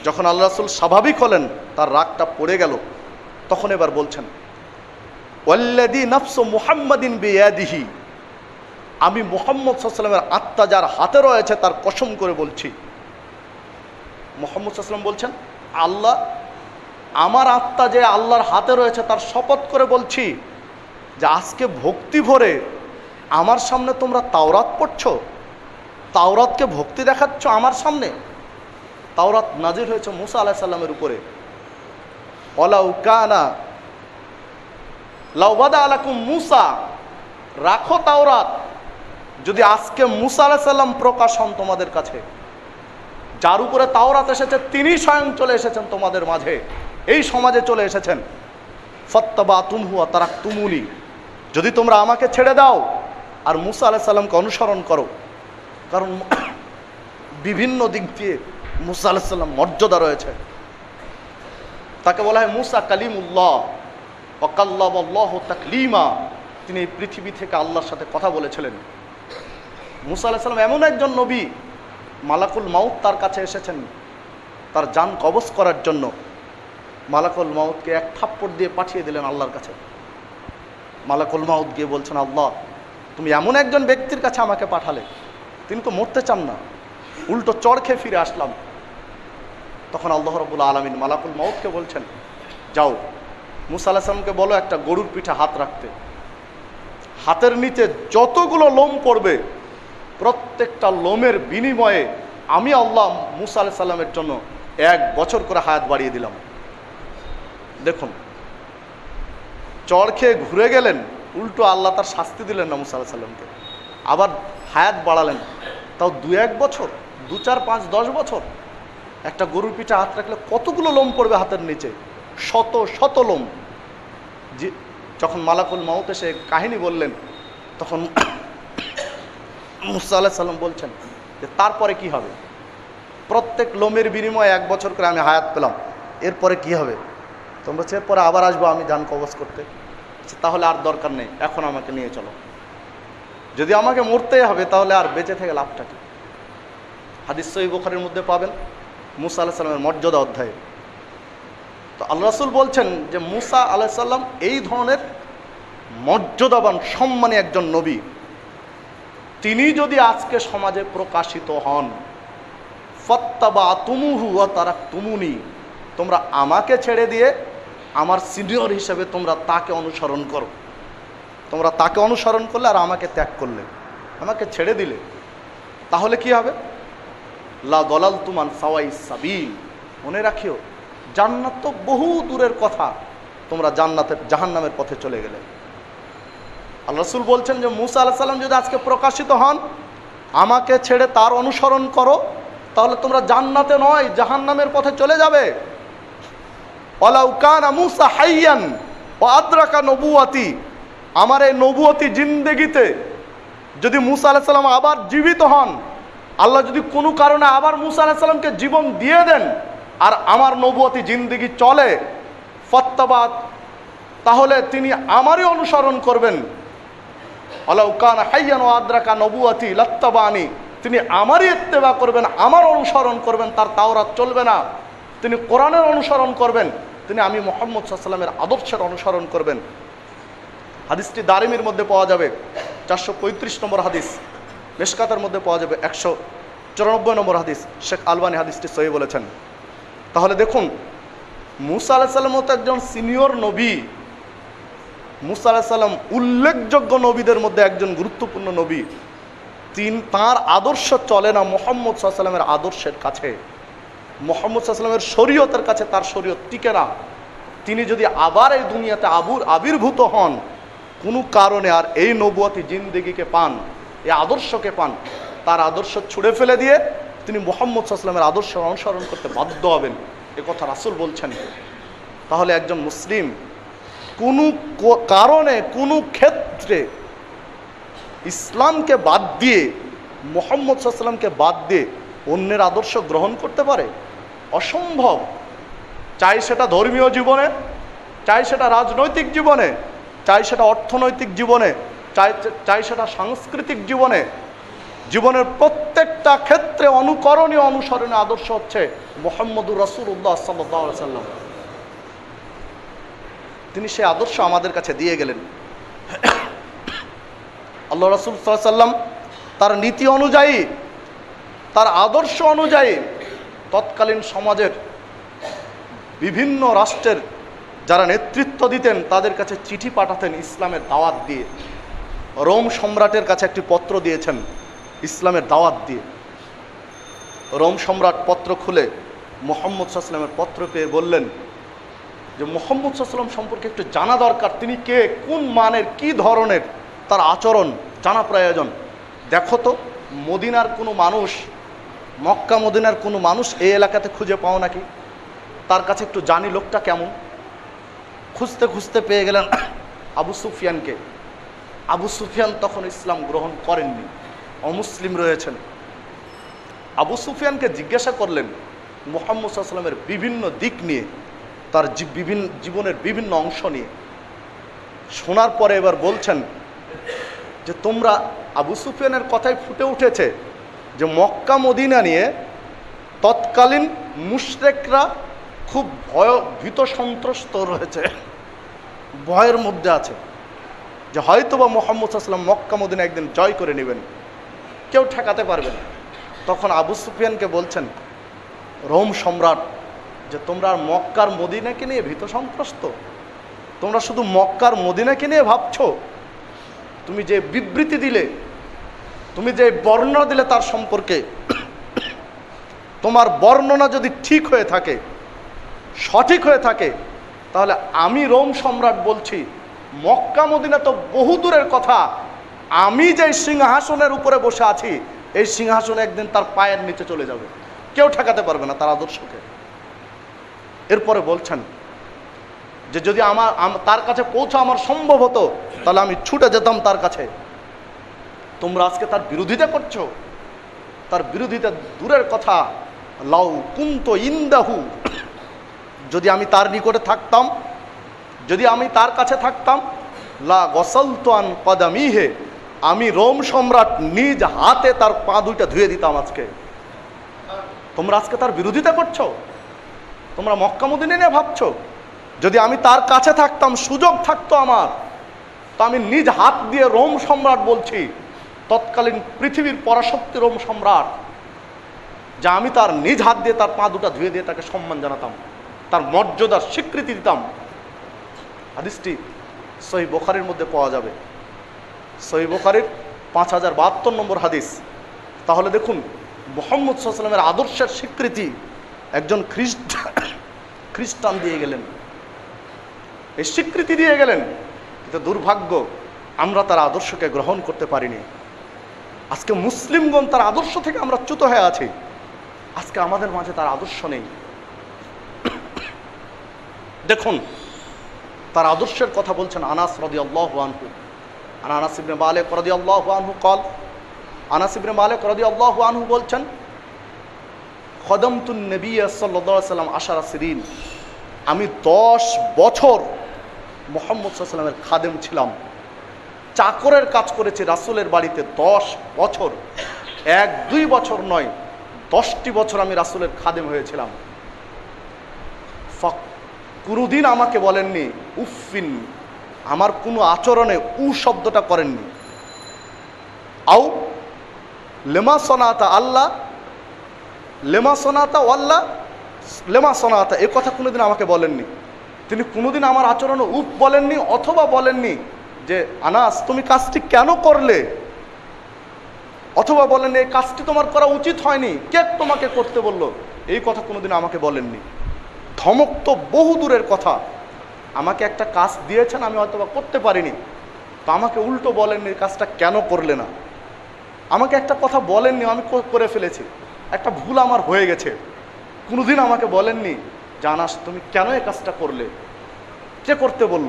[SPEAKER 1] যখন আল্লাহ রাসূল স্বাভাবিক হলেন, তার রাগটা পড়ে গেল, তখন এবার বলছেন ওয়াল্লাযী নাফসু মুহাম্মাদিন বিয়াদিহি, আমি মুহাম্মদ সাল্লাল্লাহু আলাইহি ওয়াসাল্লামের আত্মা যার হাতে রয়েছে তার কসম করে বলছি। মুহাম্মদ সাল্লাল্লাহু আলাইহি ওয়াসাল্লাম বলছেন, আল্লাহ, আমার আত্মা যে আল্লাহর হাতে রয়েছে তার শপথ করে বলছি যে আজকে ভক্তি ভরে আমার সামনে তোমরা তাওরাত পড়ছো, তাওরাতকে ভক্তি দেখাচ্ছ আমার সামনে। তাওরাত নাজিল হয়েছে মুসা আলাইহিস সালামের উপরে। ওয়ালাউ কানা লাউ বাদা আলাকুম মুসা, রাখো তাওরাত, যদি আজকে মুসা আলাইহিস সালাম প্রকাশ হন তোমাদের কাছে, যার উপরে তাওরাত এসেছে তিনি স্বয়ং চলে এসেছেন তোমাদের মাঝে, এই সমাজে চলে এসেছেন। ফাত্তাবাতুমহু ওয়া তারাকতুমুনি, যদি তোমরা আমাকে ছেড়ে দাও আর মুসা আলাইহিস সালামকে অনুসরণ করো, কারণ বিভিন্ন দিক দিয়ে মুসা আলাইহিস সালাম মর্যাদা রয়েছে। তাকে বলা হয় মুসা কালিমুল্লাহ ওয়া কাল্লামাল্লাহু তাকলিমা, তিনি এই পৃথিবী থেকে আল্লাহর সাথে কথা বলেছিলেন। মুসা আলাইহিস সালাম এমন একজন নবী, মালাকুল মাউত তার কাছে এসেছেন তার জান কবজ করার জন্য। মালাকুল মাউতকে এক থাপ্পড় দিয়ে পাঠিয়ে দিলেন আল্লাহর কাছে। মালাকুল মাউত গিয়ে বলছেন, আল্লাহ, তুমি এমন একজন ব্যক্তির কাছে আমাকে পাঠালে, তিনি তো মরতে চান না, উল্টো চড় খেয়ে ফিরে আসলাম। তখন আল্লাহ রাব্বুল আলামিন মালাকুল মাউতকে বলছেন, যাও মুসা আলাইহিস সালামকে বলো একটা গরুর পিঠে হাত রাখতে, হাতের নিচে যতগুলো লোম পড়বে প্রত্যেকটা লোমের বিনিময়ে আমি আল্লাহ মুসা আলাইহিস সালামের জন্য 1 বছর করে হায়াত বাড়িয়ে দিলাম। দেখুন, চড় খেয়ে ঘুরে গেলেন, উল্টো আল্লাহ তার শাস্তি দিলেন না মুসা আলাইহিস সালামকে, আবার হায়াত বাড়ালেন, তাও 2-1 বছর, 2, 4, 5, 10 বছর। একটা গরুর পিঠে হাত রাখলে কতগুলো লোম পড়বে হাতের নিচে, শত শত লোম। যে যখন মালাকুল মাউত এসে কাহিনী বললেন, তখন মুসা আলাইহিস সালাম বলছেন যে তারপরে কি হবে? প্রত্যেক লোমের বিনিময়ে 1 বছর করে আমি হায়াত পেলাম, এরপরে কি হবে? তোমরা বলছে এরপরে আবার আসবো আমি জান কবজ করতে। তাহলে আর দরকার নেই, এখন আমাকে নিয়ে চলো, যদি আমাকে মরতেই হবে তাহলে আর বেঁচে থেকে লাভটা কি? হাদিস সহিহ বুখারীর মধ্যে পাবেন মুসা আলাইহিস সালামের মর্যাদা অধ্যায়ে। তো আল্লাহ রাসূল বলছেন যে মুসা আলাইহিস সালাম এই ধরনের মর্যাদাবান সম্মানী একজন নবী, তিনি যদি আজকে সমাজে প্রকাশিত হন, ফাত্তাবাতুমুহু ওয়া তারাকতুমুনি, তোমরা আমাকে ছেড়ে দিয়ে আমার সিনিয়র হিসেবে তোমরা তাকে অনুসরণ করো। তোমরা তাকে অনুসরণ করলে আর আমাকে ত্যাগ করলে, আমাকে ছেড়ে দিলে, তাহলে কি হবে? লা দালালতুম আন সাওয়াইস সাবিল, মনে রাখিও জান্নাত তো বহু দূরের কথা, তোমরা জাহান্নামের পথে চলে গেলে। আল্লাহ রাসূল বলছেন যে মুসা আলাইহিস সালাম যদি আজকে প্রকাশিত হন, আমাকে ছেড়ে তার অনুসরণ করো, তাহলে তোমরা জান্নাতে নয় জাহান্নামের পথে চলে যাবে। ওয়ালাউ কানা মুসা হাইয়ান ওয়া আদরাকা নবুওয়াতি, আমার এই নবুয়তি জিন্দেগিতে যদি মুসা আলাইহিস সালাম আবার জীবিত হন, আল্লাহ যদি কোনো কারণে আবার মুসা আলাইহিস সালামকে জীবন দিয়ে দেন আর আমার নবুয়তি জিন্দেগি চলে, ফাত্তাবাত, তাহলে তিনি আমারই অনুসরণ করবেন। ওয়ালাউ কানা হাইয়ান ওয়া আদরাকা নবুওয়াতি লাত্তাবানি, তিনি আমারই ইত্তেবা করবেন, আমার অনুসরণ করবেন, তার তাওরাত চলবে না, তিনি কোরআনের অনুসরণ করবেন, তিনি আমি মুহাম্মদ সাল্লাল্লাহু আলাইহি ওয়াসাল্লামের আদর্শের অনুসরণ করবেন। হাদিসটি দারিমির মধ্যে পাওয়া যাবে 435 নম্বর হাদিস, মিশকাতের মধ্যে পাওয়া যাবে 194 নম্বর হাদিস। শেখ আলবানী হাদিসটি সহিহ বলেছেন। তাহলে দেখুন, মুসা আলাইহিস সালাম তো একজন সিনিয়র নবী, মুসা আলাইহিস সালাম উল্লেখযোগ্য নবীদের মধ্যে একজন গুরুত্বপূর্ণ নবী, তাঁর আদর্শ চলে না মুহাম্মদ সাল্লাল্লাহু আলাইহি ওয়াসাল্লামের আদর্শের কাছে, মুহাম্মদ সাল্লাল্লাহু আলাইহি ওয়াসাল্লামের শরীয়তের কাছে তার শরীয়ত টিকে না। তিনি যদি আবার এই দুনিয়াতে আবির্ভূত হন কোনো কারণে আর এই নবুয়তি জিন্দেগিকে পান, এই আদর্শকে পান, তার আদর্শ ছুঁড়ে ফেলে দিয়ে তিনি মুহাম্মদ সাল্লাল্লাহু আলাইহি ওয়াসাল্লামের আদর্শ অনুসরণ করতে বাধ্য হবেন, এ কথা রাসূল বলছেন। তাহলে একজন মুসলিম কোনো কারণে কোনো ক্ষেত্রে ইসলামকে বাদ দিয়ে, মুহাম্মদ সাল্লাল্লাহু আলাইহি ওয়াসাল্লামকে বাদ দিয়ে অন্যের আদর্শ গ্রহণ করতে পারে? অসম্ভব। চাই সেটা ধর্মীয় জীবনে, চাই সেটা রাজনৈতিক জীবনে, চাই সেটা অর্থনৈতিক জীবনে, চাই সেটা সাংস্কৃতিক জীবনে, জীবনের প্রত্যেকটা ক্ষেত্রে অনুকরণীয় অনুসরণীয় আদর্শ হচ্ছে মুহাম্মদুর রাসূলুল্লাহ সাল্লাল্লাহু আলাইহি ওয়াসাল্লাম। তিনি সেই আদর্শ আমাদের কাছে দিয়ে গেলেন। আল্লাহ রাসূল সাল্লাল্লাহু আলাইহি ওয়াসাল্লাম তার নীতি অনুযায়ী, তার আদর্শ অনুযায়ী তৎকালীন সমাজের বিভিন্ন রাষ্ট্রের যারা নেতৃত্ব দিতেন তাদের কাছে চিঠি পাঠাতেন ইসলামের দাওয়াত দিয়ে। রোম সম্রাটের কাছে একটি পত্র দিয়েছেন ইসলামের দাওয়াত দিয়ে। রোম সম্রাট পত্র খুলে মুহাম্মদ সাল্লাল্লাহু আলাইহি ওয়াসাল্লামের পত্র পেয়ে বললেন যে মুহাম্মদ সাল্লাল্লাহু আলাইহি ওয়াসাল্লাম সম্পর্কে একটু জানা দরকার, তিনি কে, কোন মানের, কি ধরনের, তার আচরণ জানা প্রয়োজন। দেখো তো মদিনার কোনো মানুষ, মক্কা মদিনার কোনো মানুষ এই এলাকাতে খুঁজে পাও নাকি, তার কাছে একটু জানি লোকটা কেমন। খুঁজতে খুঁজতে পেয়ে গেলেন আবু সুফিয়ানকে। আবু সুফিয়ান তখন ইসলাম গ্রহণ করেননি, অমুসলিম রয়েছেন। আবু সুফিয়ানকে জিজ্ঞাসা করলেন মুহাম্মদ সাল্লাল্লাহু আলাইহি ওয়াসাল্লামের বিভিন্ন দিক নিয়ে, তার জীবনের বিভিন্ন অংশ নিয়ে। শোনার পরে এবার বলছেন যে তোমরা, আবু সুফিয়ানের কথাই ফুটে উঠেছে যে মক্কা মদিনা নিয়ে তৎকালীন মুশরিকরা খুব ভীত সন্ত্রস্ত রয়েছে, ভয়ের মধ্যে আছে যে হয়তোবা মুহাম্মদ সাল্লাল্লাহু আলাইহি ওয়াসাল্লাম মক্কা মদিনা একদিন জয় করে নেবেন, কেউ ঠেকাতে পারবে না। তখন আবু সুফিয়ানকে বলছেন রোম সম্রাট যে তোমরা আর মক্কার মদিনাকে নিয়ে ভীত সন্ত্রস্ত, তোমরা শুধু মক্কার মদিনাকে নিয়ে ভাবছো। তুমি যে বিবৃতি দিলে, তুমি যে বর্ণনা দিলে তার সম্পর্কে, তোমার বর্ণনা যদি ঠিক হয়ে থাকে, সঠিক হয়ে থাকে, তাহলে আমি রোম সম্রাট বলছি মক্কা মদিনা তো বহু দূরের কথা, আমি যে সিংহাসনের উপরে বসে আছি এই সিংহাসনে একদিন তার পায়ের নিচে চলে যাবে, কেউ ঠেকাতে পারবে না তার আদর্শকে। এরপরে বলছেন যে যদি তার কাছে পৌঁছা আমার সম্ভব হতো তাহলে আমি ছুটে যেতাম তার কাছে। তোমরা আজকে তার বিরোধিতা করছো, তার বিরোধিতা দূরের কথা, লাউ কুনতু ইনদাহু, যদি আমি তার নিকটে থাকতাম, যদি আমি তার কাছে থাকতাম, লা গসালতু আন কদামিহে, আমি রোম সম্রাট নিজ হাতে তার পা দুইটা ধুয়ে দিতাম আজকে। তোমরা আজকে তার বিরোধিতা করছো, তোমরা মক্কা মদিনা নিয়ে ভাবছো। যদি আমি তার কাছে থাকতাম, সুযোগ থাকতো আমার, তো আমি নিজ হাত দিয়ে রোম সম্রাট বলছি, তৎকালীন পৃথিবীর পরাশক্তি রোম সম্রাট, যা আমি তার নিজ হাত দিয়ে তার পা দুটা ধুয়ে দিয়ে তাকে সম্মান জানাতাম, তার মর্যাদার স্বীকৃতি দিতাম। হাদিসটি সহিহ বুখারীর মধ্যে পাওয়া যাবে, সহিহ বুখারীর 5072 নম্বর হাদিস। তাহলে দেখুন মুহাম্মদ সাল্লাল্লাহু আলাইহি ওয়াসাল্লামের আদর্শের স্বীকৃতি একজন খ্রিস্টান দিয়ে গেলেন, এই স্বীকৃতি দিয়ে গেলেন। কিন্তু দুর্ভাগ্য আমরা তার আদর্শকে গ্রহণ করতে পারিনি। আজকে মুসলিমগণ তার আদর্শ থেকে আমরা চ্যুত হয়ে আছি। আজকে আমাদের মাঝে তার আদর্শ নেই। দেখুন তার আদর্শের কথা বলছেন আনাস রাদিয়াল্লাহু আনহু। আনাস ইবনে মালিক রাদিয়াল্লাহু আনহু قال, আনাস ইবনে মালিক রাদিয়াল্লাহু আনহু বলছেন খদমতুন নবী সাল্লাল্লাহু আলাইহি ওয়াসাল্লাম 10 সিরিন, আমি 10 বছর মুহাম্মদ সাল্লাল্লাহু আলাইহি ওয়াসাল্লামের খাদেম ছিলাম, চাকরের কাজ করেছি রাসূলের বাড়িতে 10 বছর, 1-2 বছর নয়, 10টি বছর আমি রাসূলের খাদেম হয়েছিলাম। কোনোদিন আমাকে বলেননি উফিন, আমার কোনো আচরণে শব্দটা করেননি। আও লেমা সনাতা আল্লাহ, লেমা সনাতা ওয়াল্লাহ, লেমা সনাতা, এ কথা কোনোদিন আমাকে বলেননি। তিনি কোনোদিন আমার আচরণে বলেননি, অথবা বলেননি যে আনাস তুমি কাজটি কেন করলে, অথবা বলেননি এই কাজটি তোমার করা উচিত হয়নি, কে তোমাকে করতে বললো, এই কথা কোনোদিন আমাকে বলেননি। ধমক তো বহু দূরের কথা, আমাকে একটা কাজ দিয়েছেন আমি হয়তো বা করতে পারিনি, তো আমাকে উল্টো বলেননি কাজটা কেন করলে না। আমাকে একটা কথা বলেননি, আমি করে ফেলেছি, একটা ভুল আমার হয়ে গেছে, কোনোদিন আমাকে বলেননি জানাস তুমি কেন এই কাজটা করলে, কে করতে বলল,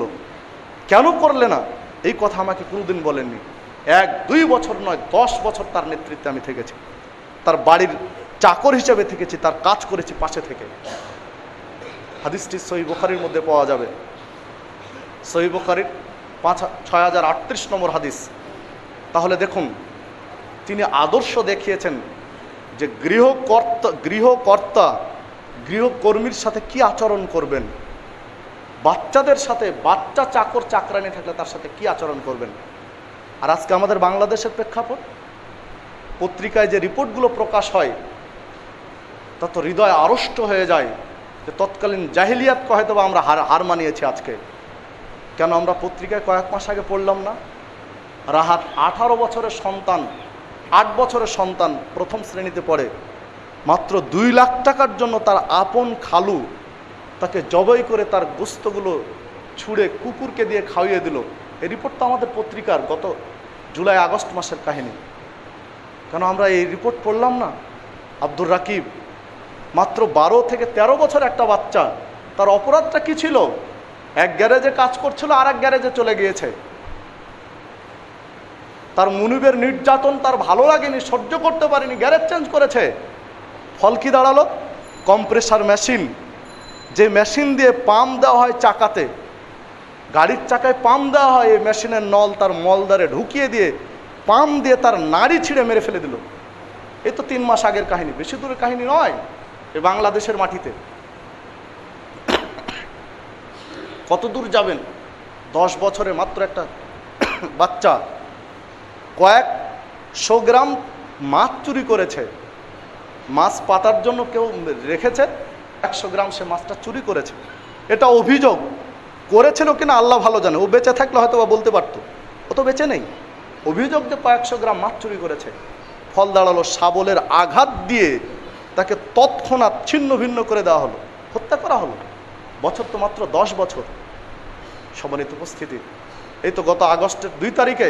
[SPEAKER 1] কেন করলে না, এই কথা আমাকে কোনোদিন বলেননি। 1-2 বছর নয়, 10 বছর তার নেতৃত্বে আমি থেকেছি, তার বাড়ির চাকর হিসেবে থেকেছি, তার কাজ করেছি পাশে থেকে। হাদিসটি সহিহ বুখারীর মধ্যে পাওয়া যাবে, সহিহ বুখারীর 6038 নম্বর হাদিস। তাহলে দেখুন তিনি আদর্শ দেখিয়েছেন যে গৃহকর্মীর সাথে কি আচরণ করবেন, বাচ্চাদের সাথে, বাচ্চা চাকর চাকরানি থাকলে তার সাথে কি আচরণ করবেন। আর আজকে আমাদের বাংলাদেশের প্রেক্ষাপট, পত্রিকায় যে রিপোর্টগুলো প্রকাশ হয় তা তো হৃদয় আড়ষ্ট হয়ে যায় যে তৎকালীন জাহিলিয়াতকে হয়তো বা আমরা হার মানিয়েছি আজকে। কেন আমরা পত্রিকায় কয়েক মাস আগে পড়লাম না, রাহাত 18 বছরের সন্তান, 8 বছরের সন্তান, প্রথম শ্রেণীতে পড়ে, মাত্র 2 লাখ টাকার জন্য তার আপন খালু তাকে জবাই করে তার গোস্তগুলো ছুঁড়ে কুকুরকে দিয়ে খাইয়ে দিল। এই রিপোর্ট তো আমাদের পত্রিকার গত জুলাই আগস্ট মাসের কাহিনী। কেন আমরা এই রিপোর্ট পড়লাম না? আব্দুর রাকিব মাত্র 12 থেকে 13 বছর একটা বাচ্চা, তার অপরাধটা কি ছিল? এক গ্যারেজে কাজ করছিল, আর এক গ্যারেজে চলে গিয়েছে। তার মুনিবের নির্যাতন তার ভালো লাগেনি, সহ্য করতে পারেনি, গ্যারেজ চেঞ্জ করেছে। ফল কি দাঁড়ালো? কম্প্রেসার মেশিন, যে মেশিন দিয়ে পাম্প দেওয়া হয় চাকাতে, গাড়ির চাকায় পাম্প দেওয়া হয়, এই মেশিনের নল তার মলদারে ঢুকিয়ে দিয়ে পাম্প দিয়ে তার নাড়ি ছিঁড়ে মেরে ফেলে দিল। এই তো 3 মাস আগের কাহিনী, বেশি দূরের কাহিনী নয়। এই বাংলাদেশের মাটিতে কত দূর যাবেন? 10 বছরে মাত্র একটা বাচ্চা কয়েকশো গ্রাম মাছ চুরি করেছে। মাছ পাতার জন্য কেউ রেখেছে, 100 গ্রাম সে মাছটা চুরি করেছে। এটা অভিযোগ করেছিল কিনা আল্লাহ ভালো জানে, ও বেঁচে থাকলে হয়তো বা বলতে পারতো, ও তো বেঁচে নেই। অভিযোগ যে কয়েকশো গ্রাম মাছ চুরি করেছে। ফল দাঁড়ালো শাবলের আঘাত দিয়ে তাকে তৎক্ষণাৎ ছিন্ন ভিন্ন করে দেওয়া হলো, হত্যা করা হলো। বছর তো মাত্র 10 বছর। সম্মানিত উপস্থিতি, এই তো গত আগস্টের 2 তারিখে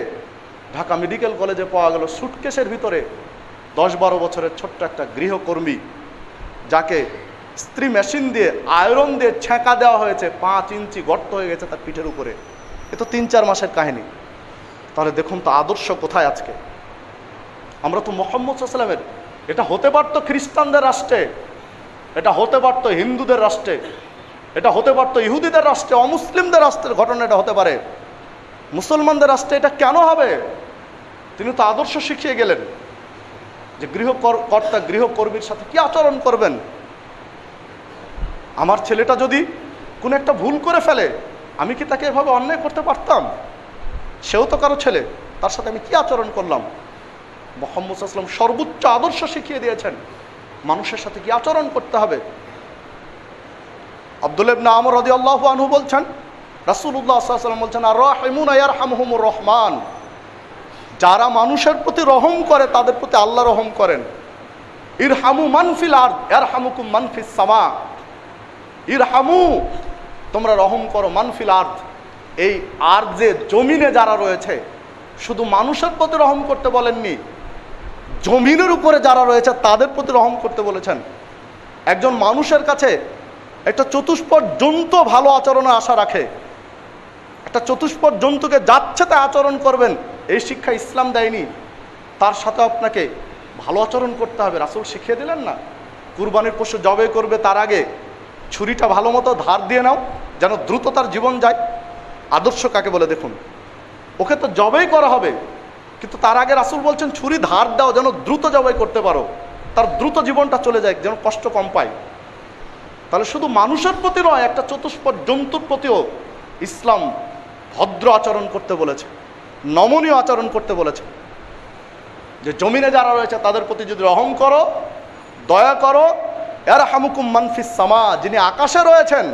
[SPEAKER 1] ঢাকা মেডিকেল কলেজে পাওয়া গেল সুটকেসের ভিতরে 10-12 বছরের ছোট্ট একটা গৃহকর্মী, যাকে স্ত্রী মেশিন দিয়ে আয়রন দিয়ে ছেঁকা দেওয়া হয়েছে, 5 ইঞ্চি গর্ত হয়ে গেছে তার পিঠের উপরে। এ তো 3-4 মাসের কাহিনী। তাহলে দেখুন তো আদর্শ কোথায় আজকে। আমরা তো মুহাম্মদ সাল্লাল্লাহু আলাইহি ওয়াসাল্লামের, এটা হতে পারতো খ্রিস্টানদের রাষ্ট্রে, এটা হতে পারতো হিন্দুদের রাষ্ট্রে, এটা হতে পারতো ইহুদিদের রাষ্ট্রে, অমুসলিমদের রাষ্ট্রের ঘটনা এটা হতে পারে। মুসলমানদের রাষ্ট্রে এটা কেন হবে? তিনি তো আদর্শ শিখিয়ে গেলেন যে গৃহকর্তা গৃহকর্মীর সাথে কি আচরণ করবেন। আমার ছেলেটা যদি কোনো একটা ভুল করে ফেলে, আমি কি তাকে এভাবে অন্যায় করতে পারতাম? সেও তো কারো ছেলে, তার সাথে আমি কি আচরণ করলাম? মুহাম্মদ সাল্লাল্লাহু আলাইহি ওয়াসাল্লাম সর্বোচ্চ আদর্শ শিখিয়ে দিয়েছেন মানুষের সাথে কি আচরণ করতে হবে। আব্দুল্লাহ ইবনে আমর রাদিয়াল্লাহু আনহু বলছেন, রাসূলুল্লাহ সাল্লাল্লাহু আলাইহি ওয়াসাল্লাম বলছেন, আর রাহিমুনা ইয়ারহামুহুমুর রহমান, যারা মানুষের প্রতি রহম করে তাদের প্রতি আল্লাহ রহম করেন। ইরহামু মান ফিল আরদ ইয়ারহামুকুম মান ফিস সামা, ইরহামু, তোমরা রহম করো, মান ফিল আরদ, এই আরদে জমিনে যারা রয়েছে। শুধু মানুষের প্রতি রহম করতে বলেননি, জমিনের উপরে যারা রয়েছে তাদের প্রতি রহম করতে বলেছেন। একজন মানুষের কাছে একটা চতুষ্পদ জন্তু ভালো আচরণের আশা রাখে, একটা চতুষ্পদ জন্তুকে যাচ্ছে তাই আচরণ করবেন, এই শিক্ষা ইসলাম দেয়নি। তার সাথে আপনাকে ভালো আচরণ করতে হবে। রাসূল শিখিয়ে দিলেন না, কুরবানির পশু জবাই করবে তার আগে ছুরিটা ভালো মতো ধার দিয়ে নাও, যেন দ্রুত তার জীবন যায়। আদর্শ কাকে বলে দেখুন, ওকে তো জবাই করা হবে, কিন্তু তার আগে রাসূল বলছেন ছুরি ধার দাও, যেন দ্রুত জবাই করতে পারো, তার দ্রুত জীবনটা চলে যায়, যেন কষ্ট কম পায়। তাহলে শুধু মানুষের প্রতি নয়, একটা চতুষ্পদ জন্তুর প্রতিও ইসলাম ভদ্র আচরণ করতে বলেছে, নমনীয় আচরণ করতে বলেছে। যে জমিনে যারা রয়েছে তাদের প্রতি যদি রহম করো, দয়া করো, ইয়ারহামুকুম মান ফিস সামা, যিনি আকাশে রয়েছেন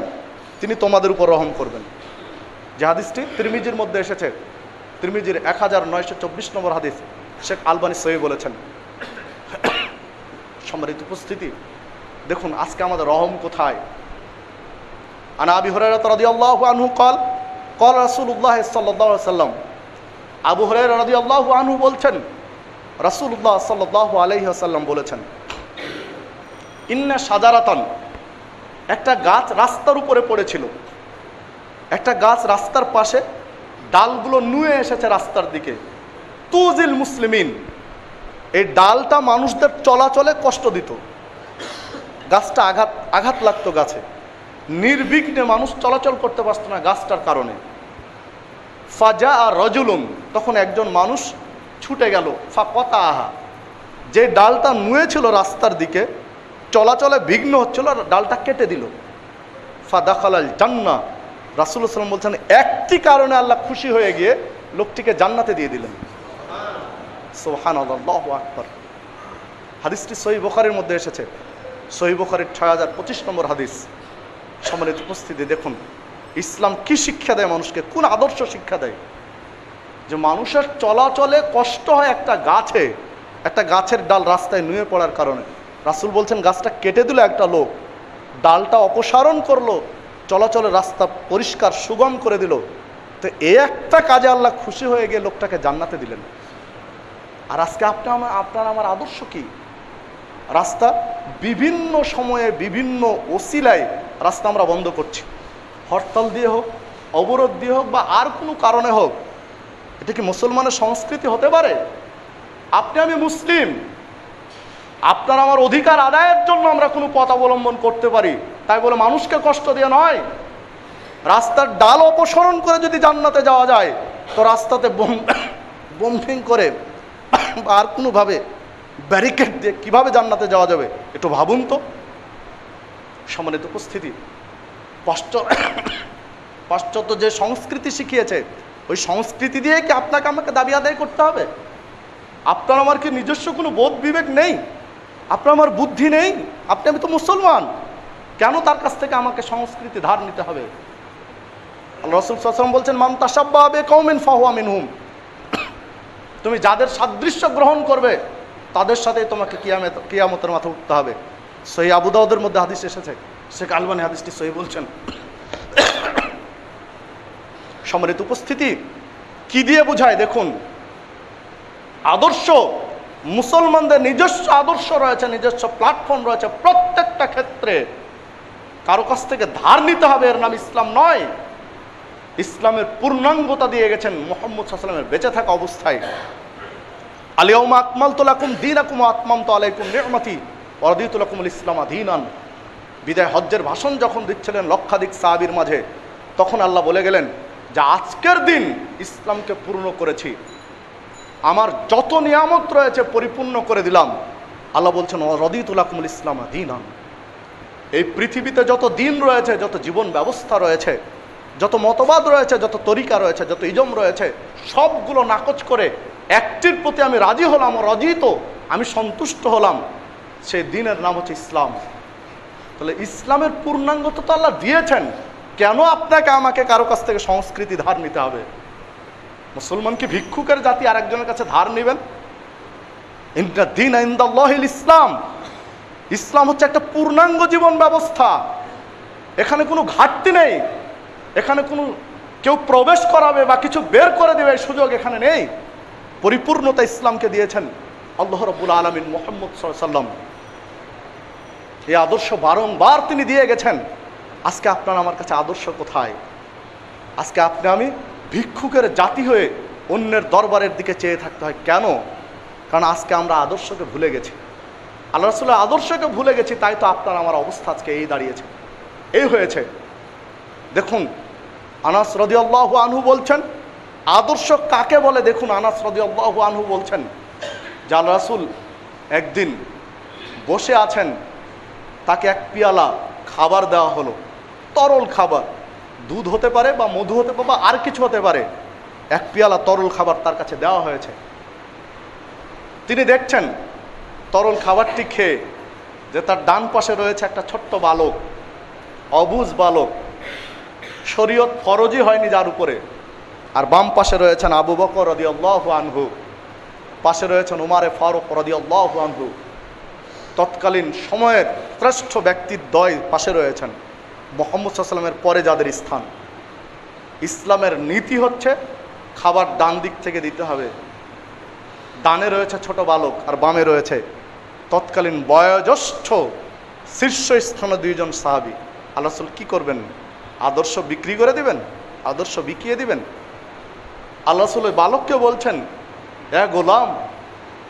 [SPEAKER 1] তিনি তোমাদের উপর রহম করবেন। যে হাদিসটি তিরমিজির মধ্যে এসেছে, তিরমিজির 1924 নম্বর হাদিস, শেখ আলবানী সহিহ বলেছেন। সম্মানিত উপস্থিতি, দেখুন আজকে আমাদের রহম কোথায়। আন আবি হুরায়রা রাদিয়াল্লাহু আনহু قال قال রাসূলুল্লাহ সাল্লাল্লাহু আলাইহি ওয়াসাল্লাম, আবু হুরায়রা রাদিয়াল্লাহু আনহু বলছেন, রাসূলুল্লাহ সাল্লাল্লাহু আলাইহি ওয়াসাল্লাম বলেছেন, ইন্না শাজারাতান, একটা গাছ রাস্তার উপরে পড়েছিল, একটা গাছ রাস্তার পাশে, ডালগুলো নুয়ে এসেছে রাস্তার দিকে। তুজিল মুসলিমিন, এই ডালটা মানুষদের চলাচলে কষ্ট দিত, গাছটা আঘাত লাগতো গাছে, নির্বিঘ্নে মানুষ চলাচল করতে পারত না গাছটার কারণে। ফাজা আর রজুলুন, তখন একজন মানুষ ছুটে গেল, ফাকাতাহা, যে ডালটা নুয়েছিল রাস্তার দিকে, চলাচলে বিঘ্ন হচ্ছিল, ডালটা কেটে দিল। ফাদাখালাল জান্নাহ, রাসূলুল্লাহ সাল্লাল্লাহু আলাইহি ওয়াসাল্লাম বলছেন একটি কারণে আল্লাহ খুশি হয়ে গিয়ে লোকটিকে জান্নাতে দিয়ে দিলেন। সুবহানাল্লাহ, আল্লাহু আকবার। হাদিসটি সহিহ বুখারীর মধ্যে এসেছে, সহিহ বুখারীর ৬০২৫ নম্বর হাদিস। সম্মানিত উপস্থিতি, দেখুন ইসলাম কি শিক্ষা দেয় মানুষকে, কোন আদর্শ শিক্ষা দেয়। যে মানুষের চলাচলে কষ্ট হয় একটা গাছের ডাল রাস্তায় নুয়ে পড়ার কারণে, রাসূল বলছেন গাছটা কেটে দিল একটা লোক, ডালটা অপসারণ করলো, চলাচলে রাস্তা পরিষ্কার সুগম করে দিল। তো এই একটা কাজে আল্লাহ খুশি হয়ে গিয়ে লোকটাকে জান্নাতে দিলেন। আর আজকে আপনার আমার আদর্শ কি? রাস্তা বিভিন্ন সময়ে বিভিন্ন ওসিলায় রাস্তা আমরা বন্ধ করছি, হরতাল দিয়ে হোক, অবরোধ দিয়ে হোক, বা আর কোনো কারণে হোক। এটা কি মুসলমানের সংস্কৃতি হতে পারে? আপনি আমি মুসলিম, আপনার আমার অধিকার আদায়ের জন্য আমরা কোনো পথ অবলম্বন করতে পারি, তাই বলে মানুষকে কষ্ট দিয়ে নয়। রাস্তার ডাল অপসারণ করে যদি জান্নাতে যাওয়া যায়, তো রাস্তাতে বোম্বিং করে বা আর কোনোভাবে ব্যারিকেড দিয়ে কিভাবে জান্নাতে যাওয়া যাবে একটু ভাবুন তো। সম্মানিত উপস্থিতি, পাশ্চাত্য যে সংস্কৃতি শিখিয়েছে, ওই সংস্কৃতি দিয়ে কি আপনাকে আমাকে দাবি আদায় করতে হবে? আপনার আমার কি নিজস্ব কোনো বোধ বিবেক নেই? আপনার আমার বুদ্ধি নেই? আমি তো মুসলমান, কেন তার কাছ থেকে আমাকে সংস্কৃতি ধার নিতে হবে? আল্লাহ রাসূল সাল্লাল্লাহু আলাইহি ওয়াসাল্লাম বলছেন, মান তাশাব্বাহা বিকাউমিন ফাহুয়া মিনহুম। তুমি যাদের সাদৃশ্য গ্রহণ করবে তাদের সাথে তোমাকে কিয়ামতের মাথায় উঠতে হবে। সহিহ আবু দাউদের মধ্যে হাদিস এসেছে, শেখ আলবানী হাদিসটি সহিহ বলছেন। সম্মানিত উপস্থিতি, কি দিয়ে বোঝায় দেখুন, আদর্শ, মুসলমানদের নিজস্ব আদর্শ রয়েছে, নিজস্ব প্ল্যাটফর্ম রয়েছে। প্রত্যেকটা ক্ষেত্রে কারো কাছ থেকে ধার নিতে হবে, এর নাম ইসলাম নয়। ইসলামের পূর্ণাঙ্গতা দিয়ে গেছেন মুহাম্মদ সাল্লাল্লাহু আলাইহি ওয়াসাল্লামের বেঁচে থাকা অবস্থায়। আল-ইয়াউমা আকমালতু লাকুম দীনাকুম ওয়া আতমামতু আলাইকুম নি'মাতি ওয়া রাদিতু লাকুমুল ইসলাম দীনান। বিদায় হজ্জের ভাষণ যখন দিচ্ছিলেন লক্ষাধিক সাহাবীর মাঝে, তখন আল্লাহ বলে গেলেন যে আজকের দিন ইসলামকে পূর্ণ করেছি, আমার যত নিয়ামত রয়েছে পরিপূর্ণ করে দিলাম। আল্লাহ বলছেন ওয়া রাদিতু লাকুমুল ইসলাম দীনান। এই পৃথিবীতে যত দিন রয়েছে, যত জীবন ব্যবস্থা রয়েছে, যত মতবাদ রয়েছে, যত তরিকা রয়েছে, যত ইজম রয়েছে, সবগুলো নাকচ করে একটির প্রতি আমি রাজি হলাম, রাজিত, আমি সন্তুষ্ট হলাম। সেই দিনের নাম হচ্ছে ইসলাম। তাহলে ইসলামের পূর্ণাঙ্গতা তো আল্লাহ দিয়েছেন, কেন আপনাকে আমাকে কারো কাছ থেকে সংস্কৃতি ধার নিতে হবে? মুসলমান কি ভিক্ষুকের জাতি আর একজনের কাছে ধার নেবেন? ইন্না দীনা ইনদাল্লাহিল ইসলাম। ইসলাম হচ্ছে একটা পূর্ণাঙ্গ জীবন ব্যবস্থা, এখানে কোনো ঘাটতি নেই, এখানে কোনো কেউ প্রবেশ করাবে বা কিছু বের করে দেবে এই সুযোগ এখানে নেই। পরিপূর্ণতা ইসলামকে দিয়েছেন আল্লাহ রাব্বুল আলামিন মুহাম্মদ সাল্লাল্লাহু আলাইহি ওয়াসাল্লাম। এই আদর্শ বারংবার তিনি দিয়ে গেছেন। আজকে আপনার আমার কাছে আদর্শ কোথায়? আজকে আমি ভিক্ষুকের জাতি হয়ে অন্যের দরবারের দিকে চেয়ে থাকতে হয় কেন? কারণ আজকে আমরা আদর্শকে ভুলে গেছি, আল্লাহ রাসূলের আদর্শকে ভুলে গেছি, তাই তো আপনার আমার অবস্থা আজকে এই দাঁড়িয়েছে, এই হয়েছে। দেখুন আনাস রাদিয়াল্লাহু আনহু বলছেন, আদর্শ কাকে বলে দেখুন। আনাস রাদিয়াল্লাহু আনহু বলছেন যে আল্লাহ রাসূল একদিন বসে আছেন, তাকে এক পেয়ালা খাবার দেওয়া হলো, তরল খাবার, দুধ হতে পারে বা মধু হতে পারে বা আর কিছু হতে পারে। এক পেয়ালা তরল খাবার তার কাছে দেওয়া হয়েছে। তিনি দেখছেন তরল খাবারটি খেয়ে যে তার ডান পাশে রয়েছে একটা ছোট্ট বালক, অবুঝ বালক, শরীয়ত ফরজই হয়নি যার উপরে, আর বাম পাশে রয়েছেন আবু বকর রাদিয়াল্লাহু আনহু, পাশে রয়েছেন উমারে ফারুক রাদিয়াল্লাহু আনহু। তৎকালীন সময়ের শ্রেষ্ঠ ব্যক্তির দ্বয় পাশে রয়েছেন, মুহাম্মদ সাল্লাল্লাহু আলাইহি ওয়াসাল্লামের পরে যাদের স্থান। ইসলামের নীতি হচ্ছে খাবার ডান দিক থেকে দিতে হবে। ডানে রয়েছে ছোট বালক আর বামে রয়েছে তৎকালীন বয়োজ্যেষ্ঠ শীর্ষস্থানে দুইজন সাহাবী। আল্লাহ রাসূল কি করবেন? আদর্শ বিক্রি করে দিবেন? আদর্শ বিকিয়ে দিবেন? আল্লাহ রাসূল ওই বালককে বলছেন, হে গোলাম,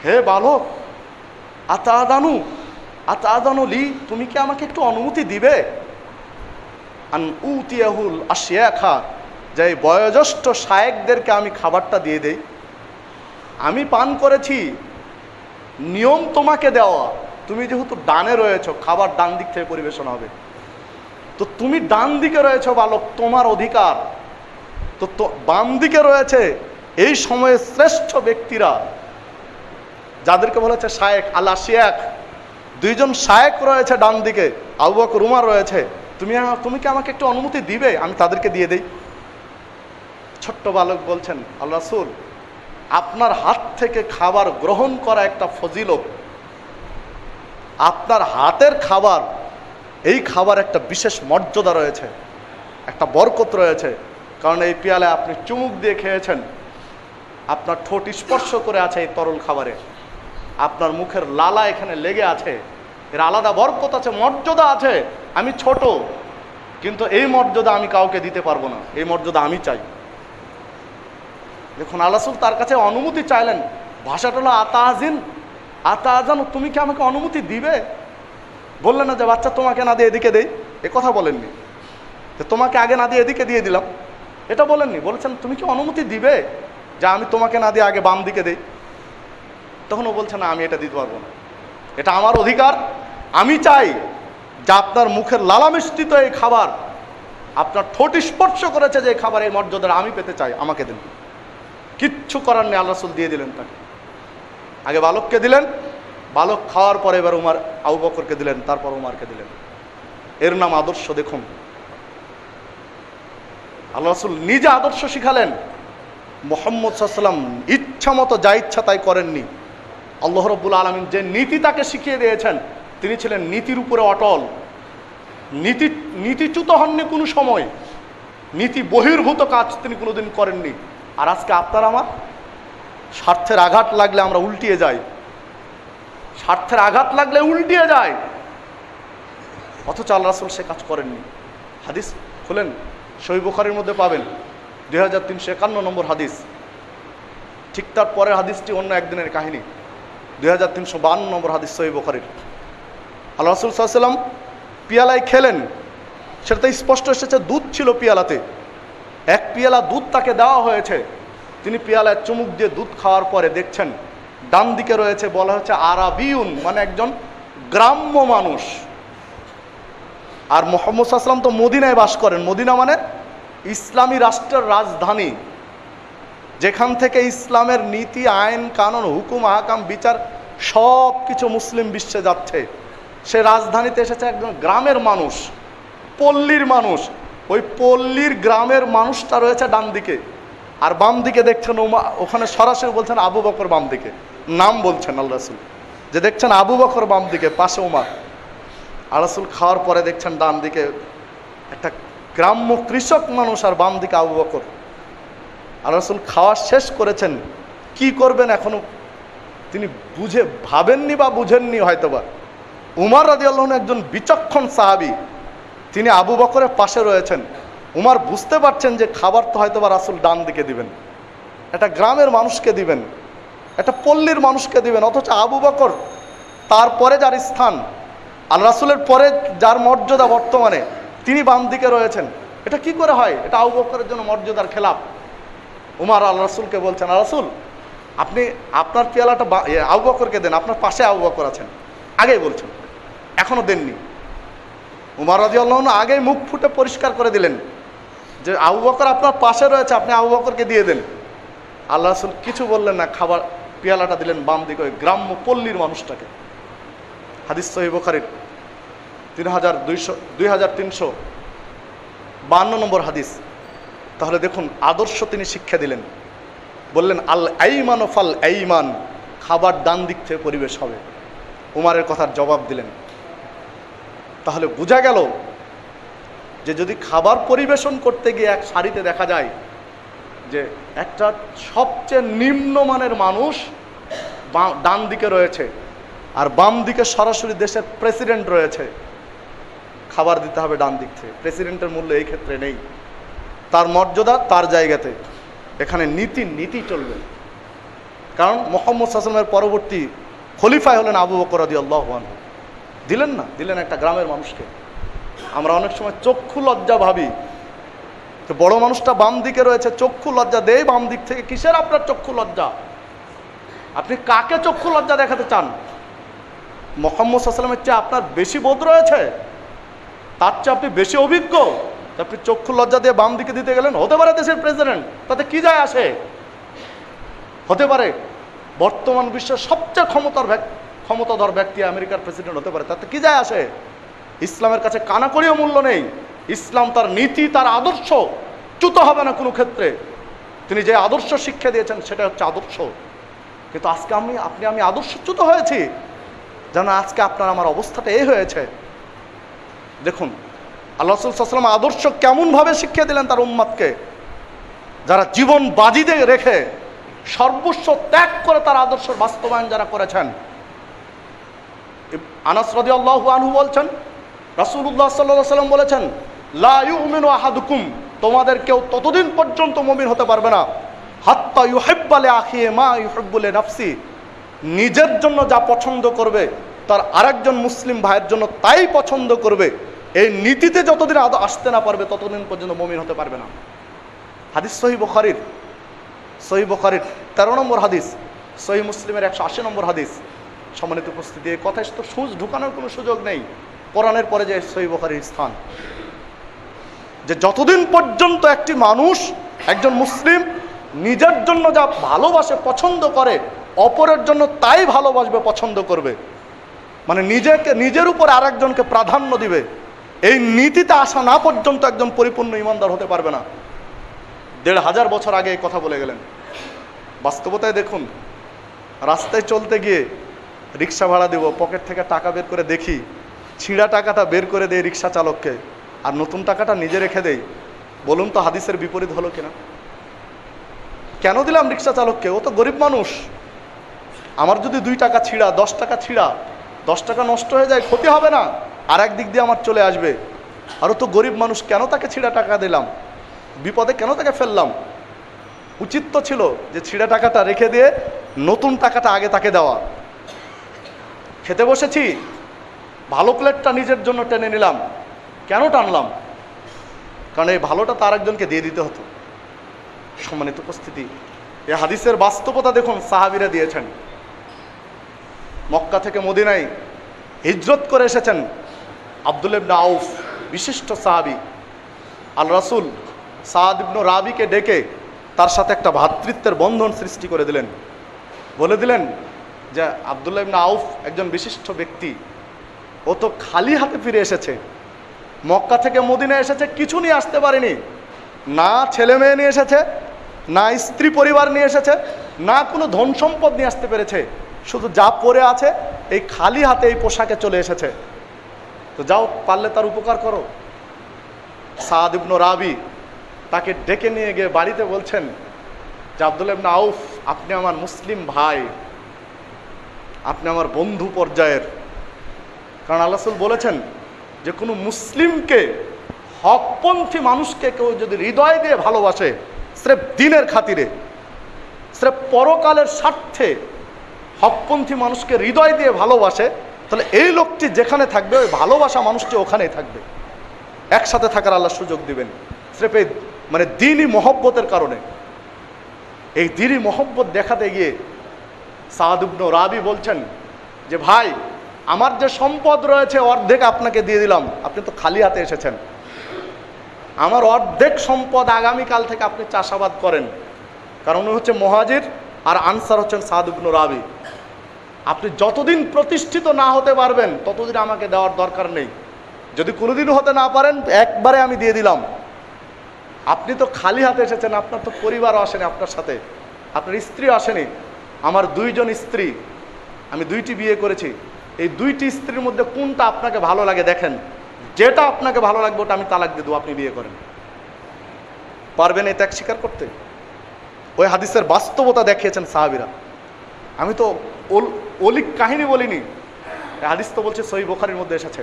[SPEAKER 1] হে বালক, আতাদানু লি, তুমি কি আমাকে একটু অনুমতি দিবে? আন উতিয়াহুল আশিয়াখা, যে বয়োজ্যেষ্ঠ শায়েখদেরকে আমি খাবারটা দিয়ে দেই। আমি পান করেছি, নিয়ম তোমাকে দেওয়া, তুমি যেহেতু ডানে রয়েছ, খাবার ডান দিক থেকে পরিবেশন হবে, তো তুমি ডান দিকে রয়েছ বালক, তোমার অধিকার। তো বাম দিকে রয়েছে এই সময়ে শ্রেষ্ঠ ব্যক্তিরা, যাদেরকে বলেছে শায়েখ আলা শিয়াখ, দুইজন শায়েখ রয়েছে ডান দিকে, আবু বকর উমর রয়েছে। তুমি কি আমাকে একটু অনুমতি দিবে, আমি তাদেরকে দিয়ে দেই? ছোট্ট বালক বলছেন, আল্লাহ রাসূল, আপনার হাত থেকে খাবার গ্রহণ করা একটা ফজিলত, আপনার হাতের খাবার, এই খাবার একটা বিশেষ মর্যাদা রয়েছে, একটা বরকত রয়েছে। কারণ এই পেয়ালায় আপনি চুমুক দিয়ে খেয়েছেন, আপনার ঠোঁট স্পর্শ করে আছে এই তরল খাবারে, আপনার মুখের লালা এখানে লেগে আছে, এর আলাদা বরকত আছে, মর্যাদা আছে। আমি ছোট, কিন্তু এই মর্যাদা আমি কাউকে দিতে পারবো না, এই মর্যাদা আমি চাই। দেখুন আল্লাহ রাসূল তার কাছে অনুমতি চাইলেন, ভাষাটা হলো আতাআজান, তুমি কি আমাকে অনুমতি দিবে? বললেন না যে বাচ্চা তোমাকে না দিয়ে এদিকে দেই, এ কথা বলেননি। তোমাকে আগে না দিয়ে এদিকে দিয়ে দিলাম, এটা বলেননি। বলেছেন তুমি কি অনুমতি দিবে যে আমি তোমাকে না দিয়ে আগে বাম দিকে দেই? তখন ও বলছে না, আমি এটা দিতে পারবো না, এটা আমার অধিকার। আমি চাই যে আপনার মুখের লালা মিশ্রিত এই খাবার, আপনার ঠোঁট স্পর্শ করেছে যে খাবার, এই মর্যাদা আমি পেতে চাই, আমাকে দিন। কিচ্ছু করার নেই, আল্লাহ রাসূল দিয়ে দিলেন তাকে। আগে বালককে দিলেন, বালক খাওয়ার পরে এবার আবু বকরকে দিলেন, তারপর উমারকে দিলেন। এর নাম আদর্শ। দেখুন আল্লাহ রাসূল নিজে আদর্শ শিখালেন। মুহাম্মদ সাল্লাল্লাহু আলাইহি ওয়াসাল্লাম ইচ্ছা মতো যা ইচ্ছা তাই করেননি। আল্লাহ রাব্বুল আলামিন যে নীতি তাকে শিখিয়ে দিয়েছেন, তিনি ছিলেন নীতির উপরে অটল। নীতিচ্যুত হননি কোনো সময়, নীতি বহির্ভূত কাজ তিনি কোনোদিন করেননি। আর আজকে আপনার আমার স্বার্থের আঘাত লাগলে আমরা উল্টিয়ে যাই, স্বার্থের আঘাত লাগলে উল্টিয়ে যায়, অথচ আল্লাহ রাসূল সে কাজ করেননি। হাদিস খুলেন, সহিহ বুখারীর মধ্যে পাবেন 2351 নম্বর হাদিস। ঠিক তার পরের হাদিসটি অন্য একদিনের কাহিনী, 2352 নম্বর হাদিস সহিহ বুখারীর। আল্লাহ রাসূল সাল্লাল্লাহু আলাইহি ওয়াসাল্লাম পিয়ালায় খেলেন, সেটাতে স্পষ্ট এসেছে দুধ ছিল পিয়ালাতে, এক পিয়ালা দুধ তাকে দেওয়া হয়েছে। তিনি পিয়ালায় চুমুক দিয়ে দুধ খাওয়ার পরে দেখছেন ডান দিকে রয়েছে, বলা হচ্ছে আরাবিউন, মানে একজন গ্রাম্য মানুষ। আর মুহাম্মদ সাল্লাল্লাহু আলাইহি ওয়াসাল্লাম তো মদিনায় বাস করেন। মদিনা মানে ইসলামী রাষ্ট্রের রাজধানী, যেখান থেকে ইসলামের নীতি, আইন, কানুন, হুকুম, আহকাম, বিচার সব কিছু মুসলিম বিশ্বে যাচ্ছে। সে রাজধানীতে এসেছে একজন গ্রামের মানুষ, পল্লীর মানুষ। ওই পল্লীর গ্রামের মানুষটা রয়েছে ডান দিকে, আর বাম দিকে দেখছেন ওখানে সরাসরি বলছেন আবু বকর বাম দিকে, নাম বলছেন আল্লাহ রাসূল, যে দেখছেন আবু বকর বাম দিকে, পাশে উমর। আল্লাহ রাসূল খাওয়ার পরে দেখছেন ডান দিকে একটা গ্রাম্য কৃষক মানুষ, আর বাম দিকে আবু বকর। আল্লাহ রাসূল খাওয়া শেষ করেছেন, কি করবেন এখনো তিনি ভাবেননি বা বুঝেননি হয়তোবা। উমর রাদিয়াল্লাহু আনহু একজন বিচক্ষণ সাহাবী, তিনি আবু বকরের পাশে রয়েছেন। উমর বুঝতে পারছেন যে খাবার তো হয়তো বা রাসূল ডান দিকে দিবেন, একটা গ্রামের মানুষকে দিবেন, একটা পল্লীর মানুষকে দিবেন, অথচ আবু বকর তারপরে যার স্থান, আল্লাহ রাসূলের পরে যার মর্যাদা বর্তমানে, তিনি বাম দিকে রয়েছেন। এটা কি করে হয়? এটা আবু বকরের জন্য মর্যাদার খেলাফ। উমর আল্লাহ রাসূলকে বলছেন, আল্লাহ রাসূল আপনি আপনার পেয়ালাটা আবু বকরকে দেন, আপনার পাশে আবু বকর আছেন। আগেই বলছেন, এখনো দেননি। উমর রাদিয়াল্লাহু আনহু আগেই মুখ ফুটে পরিষ্কার করে দিলেন যে আবু বকর আপনার পাশে রয়েছে, আপনি আবু বকরকে দিয়ে দেন। আল্লাহ রাসূল কিছু বললেন না, খাবার পেয়ালাটা দিলেন বাম দিকে ওই গ্রাম্য পল্লীর মানুষটাকে। হাদিস সহিহ বুখারীর 2352 নম্বর হাদিস। তাহলে দেখুন আদর্শ তিনি শিক্ষা দিলেন, বললেন আল আইমান ফাল আইমান, খাবার ডান দিক থেকে পরিবেশ হবে। উমারের কথার জবাব দিলেন। তাহলে বোঝা গেল যে যদি খাবার পরিবেশন করতে গিয়ে এক সারিতে দেখা যায় যে একটা সবচেয়ে নিম্নমানের মানুষ ডান দিকে রয়েছে, আর বাম দিকে সরাসরি দেশের প্রেসিডেন্ট রয়েছে, খাবার দিতে হবে ডান দিক থেকে। প্রেসিডেন্টের মূল্য এই ক্ষেত্রে নেই, তার মর্যাদা তার জায়গাতে। এখানে নীতি চলবে। কারণ মুহাম্মদ সাল্লাল্লাহু আলাইহি ওয়াসাল্লামের পরবর্তী খলিফায় হলেন আবু বকর রাদিয়াল্লাহু আনহু। দিলেন না, দিলেন একটা গ্রামের মানুষকে। আমরা অনেক সময় চক্ষু লজ্জা ভাবি, তো বড় মানুষটা বাম দিকে রয়েছে, চক্ষু লজ্জা দেয় বাম দিক থেকে। কিসের আপনার চক্ষু লজ্জা? আপনি কাকে চক্ষু লজ্জা দেখাতে চান? মুহাম্মদ সাল্লাল্লাহু আলাইহি ওয়াসাল্লামের চেয়ে আপনার বেশি বোধ রয়েছে, তার চেয়ে আপনি বেশি অভিজ্ঞ, আপনি চক্ষু লজ্জা দিয়ে বাম দিকে দিতে গেলেন? হতে পারে দেশের প্রেসিডেন্ট, তাতে কি যায় আসে? হতে পারে বর্তমান বিশ্বের সবচেয়ে ক্ষমতাধর ব্যক্তি আমেরিকার প্রেসিডেন্ট হতে পারে, তাতে কি যায় আসে? ইসলামের কাছে কানাকড়িও মূল্য নেই। ইসলাম তার নীতি, তার আদর্শ চ্যুত হবে না কোনো ক্ষেত্রে। তিনি যে আদর্শ শিক্ষা দিয়েছেন সেটা হচ্ছে আদর্শ। কিন্তু আজকে আমি আদর্শচ্যুত হয়েছি, যেন আজকে আপনার আমার অবস্থাটা এই হয়েছে। দেখুন আল্লাহ রাসূল সাল্লাল্লাহু আলাইহি ওয়াসাল্লাম আদর্শ কেমনভাবে শিক্ষা দিলেন তার উম্মতকে, যারা জীবন বাজি দিয়ে রেখে সর্বস্ব ত্যাগ করে তার আদর্শের বাস্তবায়ন যারা করেছেন। আনাস রাদিয়াল্লাহু আনহু বলছেন, রাসূলুল্লাহ সাল্লাল্লাহু আলাইহি ওয়াসাল্লাম বলেছেন, লা ইউমিনু আহাদুকুম, তোমাদের কেউ ততদিন পর্যন্ত মুমিন হতে পারবে না হাত্তা ইউহিব্বা লিআখিহি মা ইউহিব্বু লিনাফসি, নিজের জন্য যা পছন্দ করবে তার আরেকজন মুসলিম ভাইয়ের জন্য তাই পছন্দ করবে। এই নীতিতে যতদিন আসতে না পারবে ততদিন পর্যন্ত মুমিন হতে পারবে না। হাদিস সহিহ বুখারীর 13 নম্বর হাদিস, সহিহ মুসলিমের 180 নম্বর হাদিস। সম্মানিত উপস্থিতি, এই কথায় তো সুজ ঢুকানোর কোনো সুযোগ নেই। কোরআনের পরে যে সহিহ বুখারীর স্থান, যে যতদিন পর্যন্ত একটি মানুষ, একজন মুসলিম নিজের জন্য যা ভালোবাসে, পছন্দ করে, অপরের জন্য তাই ভালোবাসবে, পছন্দ করবে, মানে নিজের উপর আরেকজনকে প্রাধান্য দিবে, এই নীতিতে আসা না পর্যন্ত একজন পরিপূর্ণ ইমানদার হতে পারবে না। 1500 বছর আগে এই কথা বলে গেলেন। বাস্তবতায় দেখুন, রাস্তায় চলতে গিয়ে রিক্সা ভাড়া দেব, পকেট থেকে টাকা বের করে দেখি, ছিঁড়া টাকাটা বের করে দেয় রিক্সা চালককে, আর নতুন টাকাটা নিজে রেখে দেই। বলুন তো হাদিসের বিপরীত হলো কিনা? কেন দিলাম রিক্সা চালককে? ও তো গরিব মানুষ। আমার যদি 2 টাকা ছিঁড়া, 10 টাকা ছিঁড়া, 10 টাকা নষ্ট হয়ে যায়, ক্ষতি হবে না, আর একদিক দিয়ে আমার চলে আসবে। আর ও তো গরিব মানুষ, কেন তাকে ছিঁড়া টাকা দিলাম? বিপদে কেন তাকে ফেললাম? উচিত তো ছিল যে ছিঁড়া টাকাটা রেখে দিয়ে নতুন টাকাটা আগে তাকে দেওয়া। খেতে বসেছি, ভালো প্লেটটা নিজের জন্য টেনে নিলাম, কেন টানলাম? কারণ এই ভালোটা তার একজনকে দিয়ে দিতে হতো। সম্মানিত উপস্থিতি, এই হাদিসের বাস্তবতা দেখুন সাহাবীরা দিয়েছেন। মক্কা থেকে মদিনায় হিজরত করে এসেছেন আব্দুল্লাহ ইবনে আউফ, বিশিষ্ট সাহাবী। আল্লাহ রাসূল সাদ ইবনে রাবিকে ডেকে তার সাথে একটা ভ্রাতৃত্বের বন্ধন সৃষ্টি করে দিলেন। বলে দিলেন যে আব্দুল্লাহ ইবনে আউফ একজন বিশিষ্ট ব্যক্তি, ও তো খালি হাতে ফিরে এসেছে। মক্কা থেকে মদিনায় এসেছে, কিছু নিয়ে আসতে পারেনি, না ছেলে মেয়ে নিয়ে এসেছে, না স্ত্রী পরিবার নিয়ে এসেছে, না কোনো ধন সম্পদ নিয়ে আসতে পেরেছে, শুধু যা পরে আছে এই খালি হাতে এই পোশাকে চলে এসেছে। তো যাও, পারলে তার উপকার করো। সাদ ইবনে রাবি তাকে ডেকে নিয়ে গিয়ে বাড়িতে বলছেন যে আব্দুল্লাহ ইবনে আউফ, আপনি আমার মুসলিম ভাই, আপনি আমার বন্ধু পর্যায়ের। কারণ আল্লাহ রাসূল বলেছেন যে কোনো মুসলিমকে, হকপন্থী মানুষকে কেউ যদি হৃদয় দিয়ে ভালোবাসে, স্রেফ দিনের খাতিরে, স্রেফ পরকালের স্বার্থে হকপন্থী মানুষকে হৃদয় দিয়ে ভালোবাসে, তাহলে এই লোকটি যেখানে থাকবে ওই ভালোবাসা মানুষটি ওখানেই থাকবে, একসাথে থাকার আল্লাহ সুযোগ দিবেন। স্রেফ এই মানে দ্বীনি মহব্বতের কারণে। এই দ্বীনি মহব্বত দেখাতে গিয়ে সাদ ইবনে রাবি বলছেন যে ভাই, আমার যে সম্পদ রয়েছে অর্ধেক আপনাকে দিয়ে দিলাম, আপনি তো খালি হাতে এসেছেন। আমার অর্ধেক সম্পদ আগামীকাল থেকে আপনি চাষাবাদ করেন। কারণ উনি হচ্ছে মুহাজির আর আনসার হচ্ছেন সাদ ইবনে রাবি। আপনি যতদিন প্রতিষ্ঠিত না হতে পারবেন ততদিন আমাকে দেওয়ার দরকার নেই। যদি কোনোদিনও হতে না পারেন, একবারে আমি দিয়ে দিলাম। আপনি তো খালি হাতে এসেছেন, আপনার তো পরিবারও আসেনি আপনার সাথে, আপনার স্ত্রীও আসেনি। আমার 2 জন স্ত্রী, আমি 2টি বিয়ে করেছি। এই 2টি স্ত্রীর মধ্যে কোনটা আপনাকে ভালো লাগে দেখেন, যেটা আপনাকে ভালো লাগবে ওটা আমি তালাক দিয়ে দেবো, আপনি বিয়ে করেন। পারবেন এই ত্যাগ স্বীকার করতে? ওই হাদিসের বাস্তবতা দেখিয়েছেন সাহাবীরা। আমি তো অলিক কাহিনী বলিনি, হাদিস তো বলছে সহিহ বুখারীর মধ্যে এসেছে।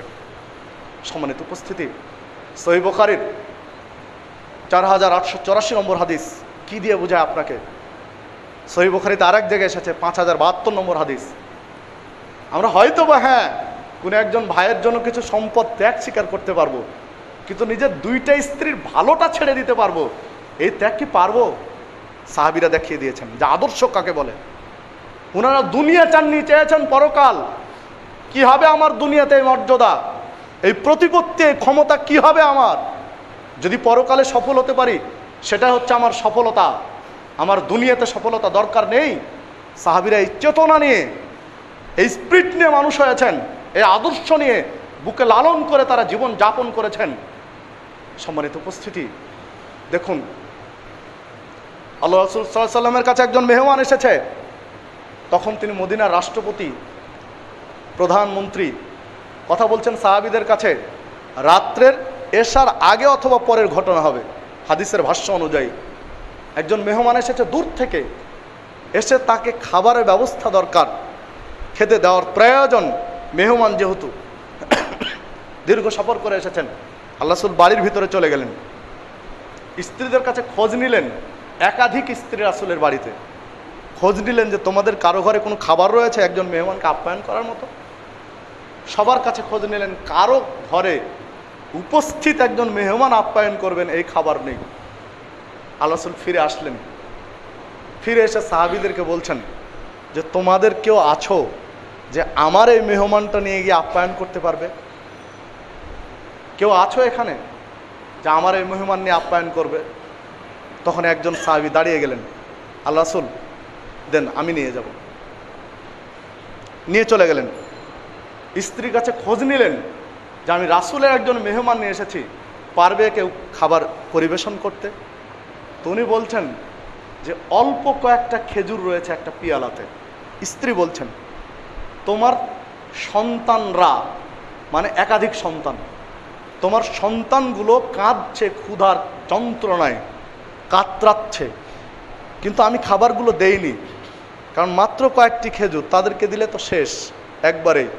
[SPEAKER 1] সম্মানিত উপস্থিতি, সহিহ বুখারীর 4884 নম্বর হাদিস। কি দিয়ে বোঝায় আপনাকে? সহিহ বুখারীতে আরেক জায়গায় এসেছে 5072 নম্বর হাদিস। আমরা হয়তো বা হ্যাঁ কোনো একজন ভাইয়ের জন্য কিছু সম্পদ ত্যাগ স্বীকার করতে পারবো, কিন্তু নিজের 2টা স্ত্রীর ভালোটা ছেড়ে দিতে পারবো, এই ত্যাগ কি পারবো? সাহাবীরা দেখিয়ে দিয়েছেন যে আদর্শ কাকে বলে। ওনারা দুনিয়া চাননি, চেয়েছেন পরকাল। কি হবে আমার দুনিয়াতে এই মর্যাদা, এই প্রতিপত্তি, এই ক্ষমতা কি হবে আমার? যদি পরকালে সফল হতে পারি সেটা হচ্ছে আমার সফলতা, আমার দুনিয়াতে সফলতা দরকার নেই। সাহাবীরা এই চেতনা নিয়ে, এই স্পিরিট নিয়ে মানুষ হয়েছেন, এই আদর্শ নিয়ে বুকে লালন করে তারা জীবন যাপন করেছেন। সম্মানিত উপস্থিতি, দেখুন আল্লাহ রাসূল সাল্লাল্লাহু আলাইহি ওয়াসাল্লামের কাছে একজন মেহমান এসেছে। তখন তিনি মদিনার রাষ্ট্রপতি, প্রধানমন্ত্রী। কথা বলছেন সাহাবীদের কাছে, রাত্রের এশার আগে অথবা পরের ঘটনা হবে। হাদিসের ভাষ্য অনুযায়ী একজন মেহমান এসেছে দূর থেকে, এসে তাকে খাবারের ব্যবস্থা দরকার, খেতে দেওয়ার প্রয়োজন। মেহমান যেহেতু দীর্ঘ সফর করে এসেছেন, আল্লাহ রাসূল বাড়ির ভিতরে চলে গেলেন। স্ত্রীদের কাছে খোঁজ নিলেন, একাধিক স্ত্রী রাসূলের বাড়িতে খোঁজ নিলেন যে তোমাদের কারো ঘরে কোনো খাবার রয়েছে একজন মেহমানকে আপ্যায়ন করার মতো। সবার কাছে খোঁজ নিলেন, কারো ঘরে উপস্থিত একজন মেহমান আপ্যায়ন করবেন এই খাবার নেই। আল্লাহ রাসূল ফিরে আসলেন, ফিরে এসে সাহাবীদেরকে বলছেন যে তোমাদের কেউ আছো যে আমার এই মেহমানটা নিয়ে গিয়ে আপ্যায়ন করতে পারবে? কেউ আছো এখানে যে আমার এই মেহমান নিয়ে আপ্যায়ন করবে? তখন একজন সাহাবী দাঁড়িয়ে গেলেন, আল্লাহ রাসূল দেন, আমি নিয়ে যাব। নিয়ে চলে গেলেন। স্ত্রীর কাছে খোঁজ নিলেন যে আমি রাসূলের একজন মেহমান নিয়ে এসেছি, পারবে কেউ খাবার পরিবেশন করতে? তো উনি বলছেন যে অল্প কয়েকটা খেজুর রয়েছে একটা পিয়ালাতে। স্ত্রী বলছেন তোমার সন্তানরা, মানে একাধিক সন্তান, তোমার সন্তানগুলো কাঁদছে, ক্ষুধার যন্ত্রণায় কাতরাচ্ছে, কিন্তু আমি খাবারগুলো দেইনি, কারণ মাত্র কয়েকটি খেজুর, তাদেরকে দিলে তো শেষ একবারেই।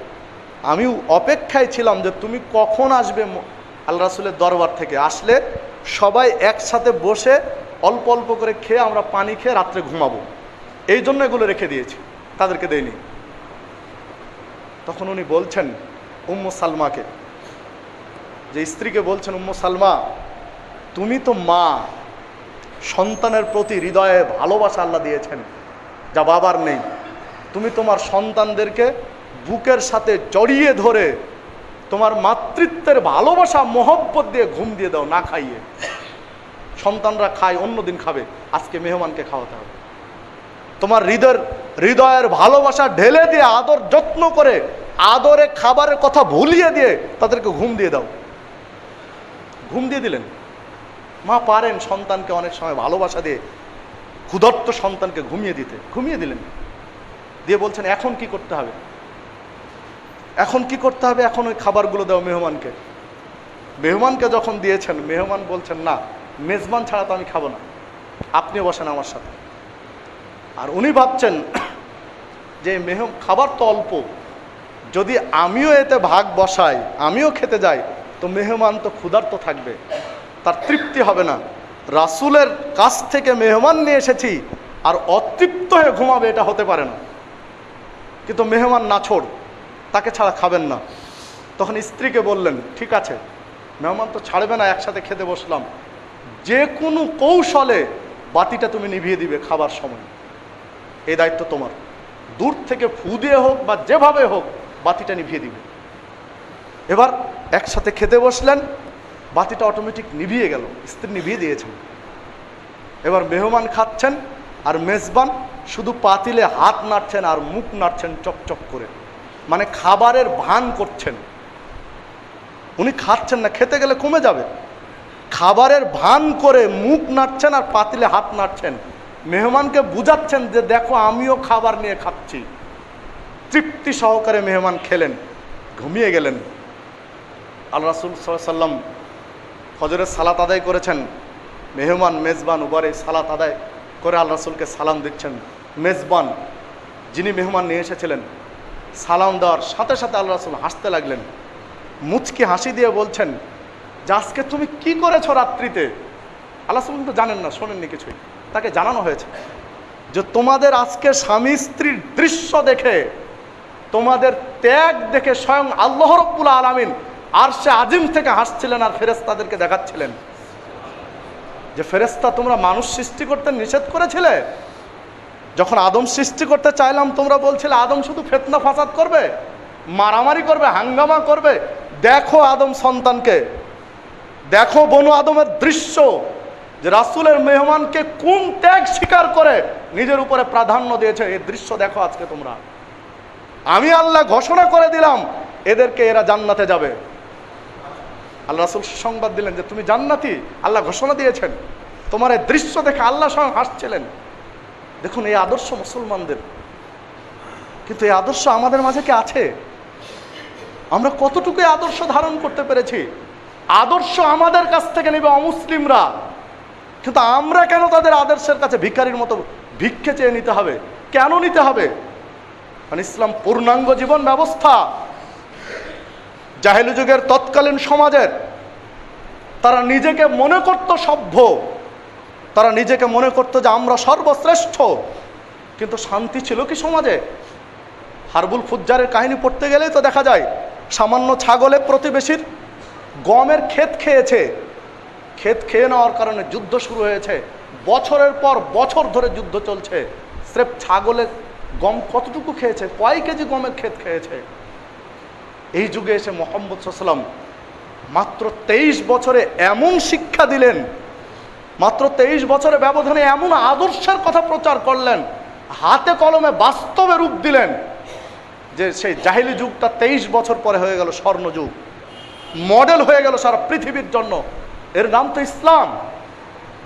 [SPEAKER 1] আমি অপেক্ষায় ছিলাম যে তুমি কখন আসবে আল্লাহ রাসূলের দরবার থেকে, আসলে সবাই একসাথে বসে অল্প অল্প করে খেয়ে আমরা পানি খেয়ে রাত্রে ঘুমাবো, এই জন্য এগুলো রেখে দিয়েছি, তাদেরকে দেয়নি। তখন উনি বলছেন উম্মু সালমাকে, যে স্ত্রীকে বলছেন, উম্মু সালমা তুমি তো মা, সন্তানের প্রতি হৃদয়ে ভালোবাসা আল্লাহ দিয়েছেন যা বাবার নেই। তুমি তোমার সন্তানদেরকে বুকের সাথে জড়িয়ে ধরে তোমার মাতৃত্বের ভালোবাসা মহব্বত দিয়ে ঘুম দিয়ে দাও, না খাইয়ে। সন্তানরা খায়, অন্যদিন খাবে, আজকে মেহমানকে খাওয়াতে হবে। তোমার হৃদয়ের ভালোবাসা ঢেলে দিয়ে, আদর যত্ন করে, আদরে খাবারের কথা ভুলিয়ে দিয়ে তাদেরকে ঘুম দিয়ে দাও। ঘুম দিয়ে দিলেন। মা পারেন সন্তানকে অনেক সময় ভালোবাসা দিয়ে ক্ষুধার্ত সন্তানকে ঘুমিয়ে দিতে, ঘুমিয়ে দিলেন। দিয়ে বলছেন এখন কি করতে হবে? এখন কি করতে হবে? এখন ওই খাবারগুলো দাও মেহমানকে। মেহমানকে যখন দিয়েছেন, মেহমান বলছেন না, মেজবান ছাড়া তো আমি খাবো না, আপনি বসেন আমার সাথে। আর উনি ভাবছেন যে খাবার তো অল্প, যদি আমিও এতে ভাগ বসাই, আমিও খেতে যাই, তো মেহমান তো ক্ষুধার্ত থাকবে, তার তৃপ্তি হবে না। রাসূলের কাছ থেকে মেহমান নিয়ে এসেছি আর অতৃপ্ত হয়ে ঘুমাবে, এটা হতে পারে না। কিন্তু মেহমান নাছোড়, তাকে ছাড়া খাবেন না। তখন স্ত্রীকে বললেন ঠিক আছে, মেহমান তো ছাড়বে না, একসাথে খেতে বসলাম, যে কোনো কৌশলে বাতিটা তুমি নিভিয়ে দিবে খাবার সময়, এই দায়িত্ব তোমার। দূর থেকে ফু দিয়ে হোক বা যেভাবে হোক বাতিটা নিভিয়ে দিবে। এবার একসাথে খেতে বসলেন, বাতিটা অটোমেটিক নিভিয়ে গেল, স্ত্রী নিভিয়ে দিয়েছেন। এবার মেহমান খাচ্ছেন আর মেজবান শুধু পাতিলে হাত নাড়ছেন আর মুখ নাড়ছেন চকচক করে, মানে খাবারের ভান করছেন। উনি খাচ্ছেন না, খেতে গেলে কমে যাবে। খাবারের ভান করে মুখ নাড়ছেন আর পাতিলে হাত নাড়ছেন, মেহমানকে বুঝাচ্ছেন যে দেখো আমিও খাবার নিয়ে খাচ্ছি। তৃপ্তি সহকারে মেহমান খেলেন, ঘুমিয়ে গেলেন। আল্লাহ রাসূল সাল্লাল্লাহু আলাইহি ওয়াসাল্লাম ফজরের সালাত আদায় করেছেন। মেহমান মেজবান উভয়ে সালাত আদায় করে আল্লাহ রাসূলকে সালাম দিচ্ছেন। মেজবান যিনি মেহমান নিয়ে এসেছিলেন, সালাম দেওয়ার সাথে সাথে আল্লাহ রাসূল হাসতে লাগলেন, মুচকি হাসি দিয়ে বলছেন যে আজকে তুমি কি করেছো রাত্রিতে? আল্লাহ রাসূল কিন্তু জানেন না, শোনেননি কিছুই, তাকে জানানো হয়েছে যে তোমাদের আজকে স্বামী স্ত্রীর দৃশ্য দেখে, তোমাদের ত্যাগ দেখে স্বয়ং আল্লাহ রাব্বুল আলামিন আরশে আজিম থেকে হাসছিলেন আর ফেরেশতাদেরকে দেখাচ্ছিলেন যে ফেরেশতা তোমরা মানুষ সৃষ্টি করতে নিষেধ করেছিলে, যখন আদম সৃষ্টি করতে চাইলাম তোমরা বলছিলে আদম শুধু ফিতনা ফাসাদ করবে, মারামারি করবে, হাঙ্গামা করবে। দেখো আদম সন্তানকে, দেখো বনু আদমের দৃশ্য, যে রাসূলের মেহমানকে কোন ত্যাগ স্বীকার করে নিজের উপরে প্রাধান্য দিয়েছে। এই দৃশ্য দেখো আজকে তোমরা। আমি আল্লাহ ঘোষণা করে দিলাম এদেরকে, এরা জান্নাতে যাবে। আল্লাহ রাসূল সংবাদ দিলেন যে তুমি জান্নাতি, আল্লাহ ঘোষণা দিয়েছেন। তোমার এই দৃশ্য দেখে আল্লাহ স্বয়ং হাসছিলেন। দেখুন এই আদর্শ মুসলমানদের, কিন্তু এই আদর্শ আমাদের মাঝে কি আছে? আমরা কতটুকু এই আদর্শ ধারণ করতে পেরেছি? আদর্শ আমাদের কাছ থেকে নেবে অমুসলিমরা, কিন্তু আমরা কেন তাদের আদর্শের কাছে ভিখারির মতো ভিক্ষে চেয়ে নিতে হবে? কেন নিতে হবে? কারণ ইসলাম পূর্ণাঙ্গ জীবন ব্যবস্থা। জাহেলি যুগের তৎকালীন সমাজের তারা নিজেকে মনে করত সভ্য, তারা নিজেকে মনে করত যে আমরা সর্বশ্রেষ্ঠ, কিন্তু শান্তি ছিল কি সমাজে? হারবুল ফুজ্জারের কাহিনী পড়তে গেলেই তো দেখা যায় সামান্য ছাগলে প্রতিবেশীর গমের ক্ষেত খেয়েছে, ক্ষেত খেয়ে নেওয়ার কারণে যুদ্ধ শুরু হয়েছে। বছরের পর বছর ধরে যুদ্ধ চলছে। স্রেফ ছাগলের গম কতটুকু খেয়েছে? কয় কেজি গমের ক্ষেত খেয়েছে? এই যুগে এসে মুহাম্মদ সাল্লাল্লাহু আলাইহি ওয়াসাল্লাম মাত্র 23 বছরে এমন শিক্ষা দিলেন, মাত্র 23 বছরের ব্যবধানে এমন আদর্শের কথা প্রচার করলেন, হাতে কলমে বাস্তবে রূপ দিলেন, যে সেই জাহিলি যুগটা 23 বছর পরে হয়ে গেল স্বর্ণযুগ, মডেল হয়ে গেল সারা পৃথিবীর জন্য। এর নাম তো ইসলাম।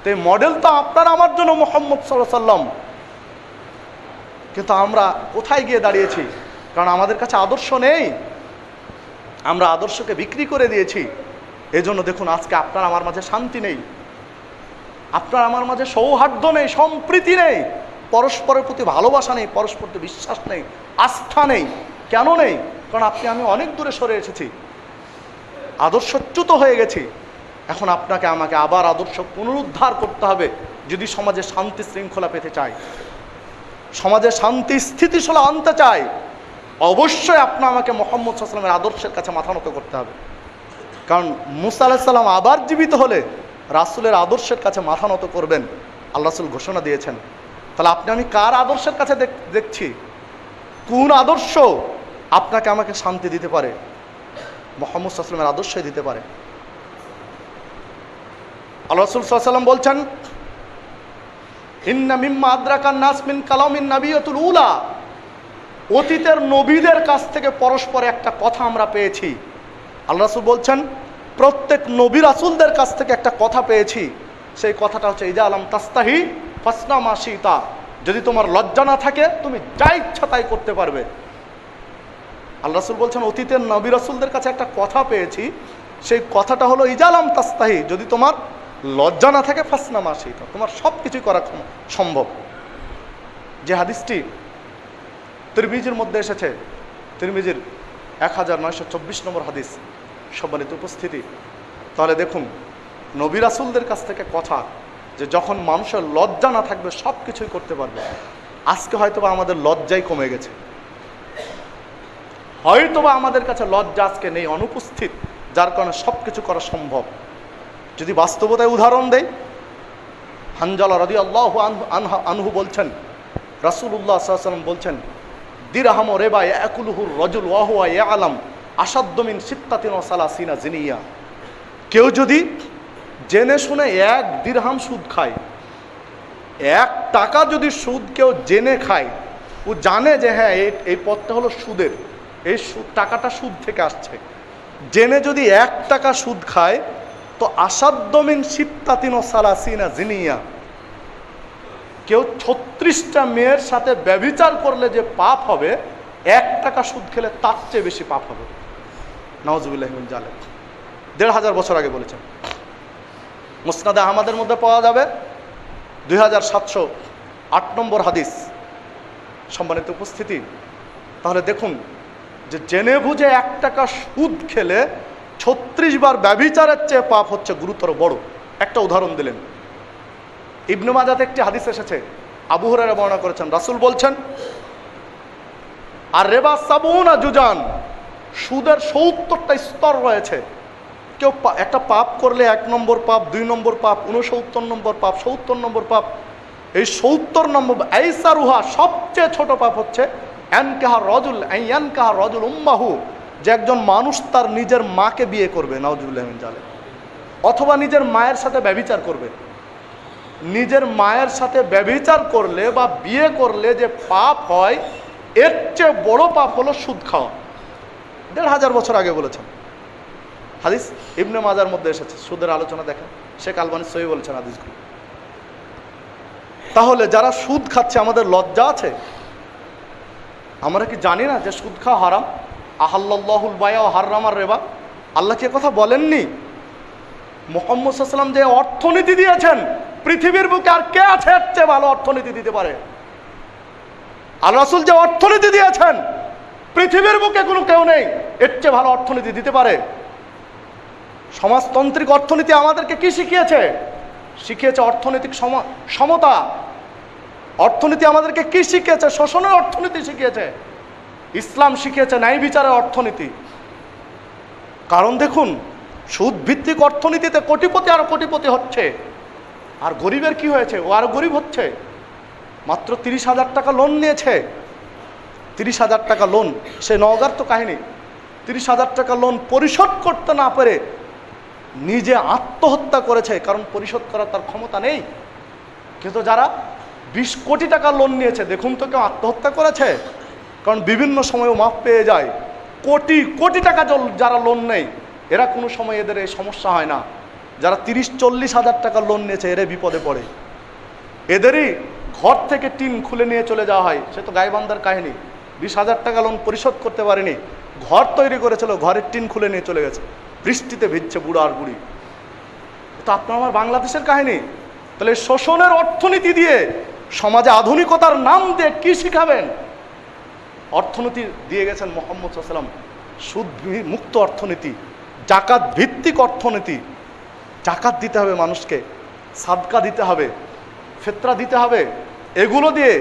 [SPEAKER 1] তো এই মডেল তো আপনার আমার জন্য মুহাম্মদ সাল্লাল্লাহু আলাইহি ওয়াসাল্লাম। কিন্তু আমরা কোথায় গিয়ে দাঁড়িয়েছি? কারণ আমাদের কাছে আদর্শ নেই, আমরা আদর্শকে বিক্রি করে দিয়েছি। এজন্য দেখুন আজকে আপনার আমার মাঝে শান্তি নেই, আপনার আমার মাঝে সৌহার্দ্য নেই, সম্প্রীতি নেই, পরস্পরের প্রতি ভালোবাসা নেই, পরস্পরকে বিশ্বাস নেই, আস্থা নেই। কেন নেই? কারণ আপনি আমি অনেক দূরে সরে এসেছি, আদর্শচ্যুত হয়ে গেছি। এখন আপনাকে আমাকে আবার আদর্শ পুনরুদ্ধার করতে হবে যদি সমাজে শান্তি শৃঙ্খলা পেতে চাই, সমাজে শান্তি স্থিতিশীল আনতে চাই। অবশ্যই আপনার আমাকে মুহাম্মদ সাল্লাল্লাহু আলাইহি ওয়াসাল্লামের আদর্শের কাছে মাথা নত করতে হবে। কারণ মুসা আলাইহিস সালাম আবার জীবিত হলে রাসূলের আদর্শের কাছে মাথা নত করবেন, আল্লাহ রাসূল ঘোষণা দিয়েছেন। তাহলে আপনি আমি কার আদর্শের কাছে দেখছি? কোন আদর্শ আপনাকে আমাকে শান্তি দিতে পারে? মুহাম্মদ সাল্লাল্লাহু আলাইহি ওয়াসাল্লামের আদর্শই দিতে পারে। আল্লাহ রাসূল সাল্লাল্লাহু আলাইহি ওয়াসাল্লাম বলছেন, ইন্না মিম্মা আদরাকান নাস মিন কালামিন নাবিয়্যতুল উলা, অতীতের নবীদের কাছ থেকে পরস্পরে একটা কথা আমরা পেয়েছি। আল্লাহ রাসূল বলছেন প্রত্যেক নবী রাসূলদের কাছ থেকে একটা কথা পেয়েছি। সেই কথাটা হচ্ছে ইজা আলাম তাস্তাহি ফাসনা মা শিতা, যদি তোমার লজ্জা না থাকে তুমি যা ইচ্ছা তাই করতে পারবে। আল্লাহ রাসূল বলছেন অতীতের নবী রাসূলদের কাছে একটা কথা পেয়েছি, সেই কথাটা হলো ইজা আলাম তাস্তাহি, যদি তোমার লজ্জা না থাকে ফাসনা মা শিতা, তোমার সব কিছুই করা সম্ভব। যে হাদিসটি তিরমিজির মধ্যে এসেছে, তিরমিজির 1924 নম্বর হাদিস, সম্মানিত উপস্থিতি। তাহলে দেখুন নবী রাসূলদের কাছ থেকে কথা, যে যখন মানুষের লজ্জা না থাকবে সব কিছুই করতে পারবে। আজকে হয়তোবা আমাদের লজ্জাই কমে গেছে, হয়তোবা আমাদের কাছে লজ্জা আজকে নেই, অনুপস্থিত, যার কারণে সব কিছু করা সম্ভব। যদি বাস্তবতায় উদাহরণ দেই, হানজালা রাদিয়াল্লাহু আনহু বলছেন, রাসূলুল্লাহ সাল্লাল্লাহু আলাইহি ওয়াসাল্লাম বলছেন, দিরহাম রিবা ইয়াকুলুহুর রাজুল ওয়া হুয়া ইয়ালাম আশাদ্দু মিন সিত্তাতিন ওয়া সালাসিনা জিনিয়া। কেউ যদি জেনে শুনে 1 দিরহাম সুদ খায়, 1 টাকা যদি সুদ কেউ জেনে খায়, ও জানে যে হ্যাঁ এই পথটা হলো সুদের, এই টাকাটা সুদ থেকে আসছে, জেনে যদি 1 টাকা সুদ খায় তো আশাদ্দু মিন সিত্তাতিন ওয়া সালাসিনা জিনিয়া, কেউ 36টা মেয়ের সাথে ব্যভিচার করলে যে পাপ হবে, 1 টাকা সুদ খেলে তার চেয়ে বেশি পাপ হবে। নাউজুবিল্লাহি মিন জালিক। 1500 বছর আগে বলেছেন। মুসনাদে আহমদের মধ্যে পাওয়া যাবে 2708 নম্বর হাদিস। সম্মানিত উপস্থিতি, তাহলে দেখুন যে জেনে বুঝে 1 টাকা সুদ খেলে 36 বার ব্যভিচারের চেয়ে পাপ হচ্ছে গুরুতর বড়। একটা উদাহরণ দিলেন। ইবনে মাজাতে একটি হাদিস এসেছে, আবু হুরায়রা বর্ণনা করেছেন, রাসূল বলছেন আর রিবা সাবুনা জুজান, সুদের 70টা স্তর রয়েছে। কেউ একটা পাপ করলে 1 নম্বর পাপ, 2 নম্বর পাপ, 69 নম্বর পাপ, 70 নম্বর পাপ, এই ৭০ নম্বর আইসারুহা, সবচেয়ে ছোট পাপ হচ্ছে আনকাহা রজুল আইয়ানকাহা রজুল উম্মাহু, যে একজন মানুষ তার নিজের মাকে বিয়ে করবে, নাউজুবিল্লাহ মিন জালিক, অথবা নিজের মায়ের সাথে ব্যভিচার করবে। নিজের মায়ের সাথে ব্যভিচার করলে বা বিয়ে করলে যে পাপ হয়, এর চেয়ে বড় পাপ হলো সুদ খাওয়া। ১৫০০ বছর আগে বলেছেন, হাদিস ইবনে মাজার মধ্যে এসেছে, সুদের আলোচনা দেখেন, শেখ আলবানী সহিহ বলেছেন হাদিসগুলো। তাহলে যারা সুদ খাচ্ছে, আমাদের লজ্জা আছে? আমরা কি জানি না যে সুদ খাওয়া হারাম? আহাল্লাহুল বায়া ও হাররামার রিবা, আল্লাহ কি কথা বলেননি? মুহাম্মদ সাল্লাল্লাহু আলাইহি ওয়াসাল্লাম যে অর্থনীতি দিয়েছেন, পৃথিবীর বুকে আর কে আছে এর চেয়ে ভালো অর্থনীতি দিতে পারে? আল্লাহ রাসূল যে অর্থনীতি দিয়েছেন, পৃথিবীর বুকে কোনো কেউ নেই এর চেয়ে ভালো অর্থনীতি দিতে পারে। সমাজতান্ত্রিক অর্থনীতি আমাদেরকে কি শিখিয়েছে? শিখিয়েছে অর্থনৈতিক সমতা। অর্থনীতি আমাদেরকে কি শিখিয়েছে? শোষণের অর্থনীতি শিখিয়েছে। ইসলাম শিখিয়েছে ন্যায় বিচারের অর্থনীতি। কারণ দেখুন, সুদ ভিত্তিক অর্থনীতিতে কোটিপতি আরো কোটিপতি হচ্ছে, আর গরিবের কি হয়েছে? ও আরো গরিব হচ্ছে। মাত্র ৩০,০০০ টাকা লোন নিয়েছে, ৩০,০০০ টাকা লোন, সে নওগাঁর তো কাহিনী। ৩০,০০০ টাকা লোন পরিশোধ করতে না পেরে নিজে আত্মহত্যা করেছে, কারণ পরিশোধ করার তার ক্ষমতা নেই। কিন্তু যারা ২০ কোটি টাকা লোন নিয়েছে, দেখুন তো কেউ আত্মহত্যা করেছে? কারণ বিভিন্ন সময় মাপ পেয়ে যায়। কোটি কোটি টাকা যারা লোন নেই, এরা কোনো সময় এদের এই সমস্যা হয় না। যারা ৩০-৪০ হাজার টাকা লোন নিয়েছে, এরা বিপদে পড়ে। এদেরই ঘর থেকে টিন খুলে নিয়ে চলে যাওয়া হয়। সে তো গাইবান্ধার কাহিনী, ২০,০০০ টাকা লোন পরিশোধ করতে পারেনি, ঘর তৈরি করেছিল, ঘরের টিন খুলে নিয়ে চলে গেছে, বৃষ্টিতে ভিজছে বুড়ো আর বুড়ি। তো আপনার আমার বাংলাদেশের কাহিনী। তাহলে শোষণের অর্থনীতি দিয়ে, সমাজে আধুনিকতার নাম দিয়ে কি শিখাবেন? অর্থনীতি দিয়ে গেছেন মুহাম্মদ সাল্লাল্লাহু আলাইহি ওয়াসাল্লাম, সুদ মুক্ত অর্থনীতি, জাকাত ভিত্তিক অর্থনীতি। জাকাত দিতে হবে মানুষকে, সাদকা দিতে হবে, ফিতরা দিতে হবে, এগুলো দিয়ে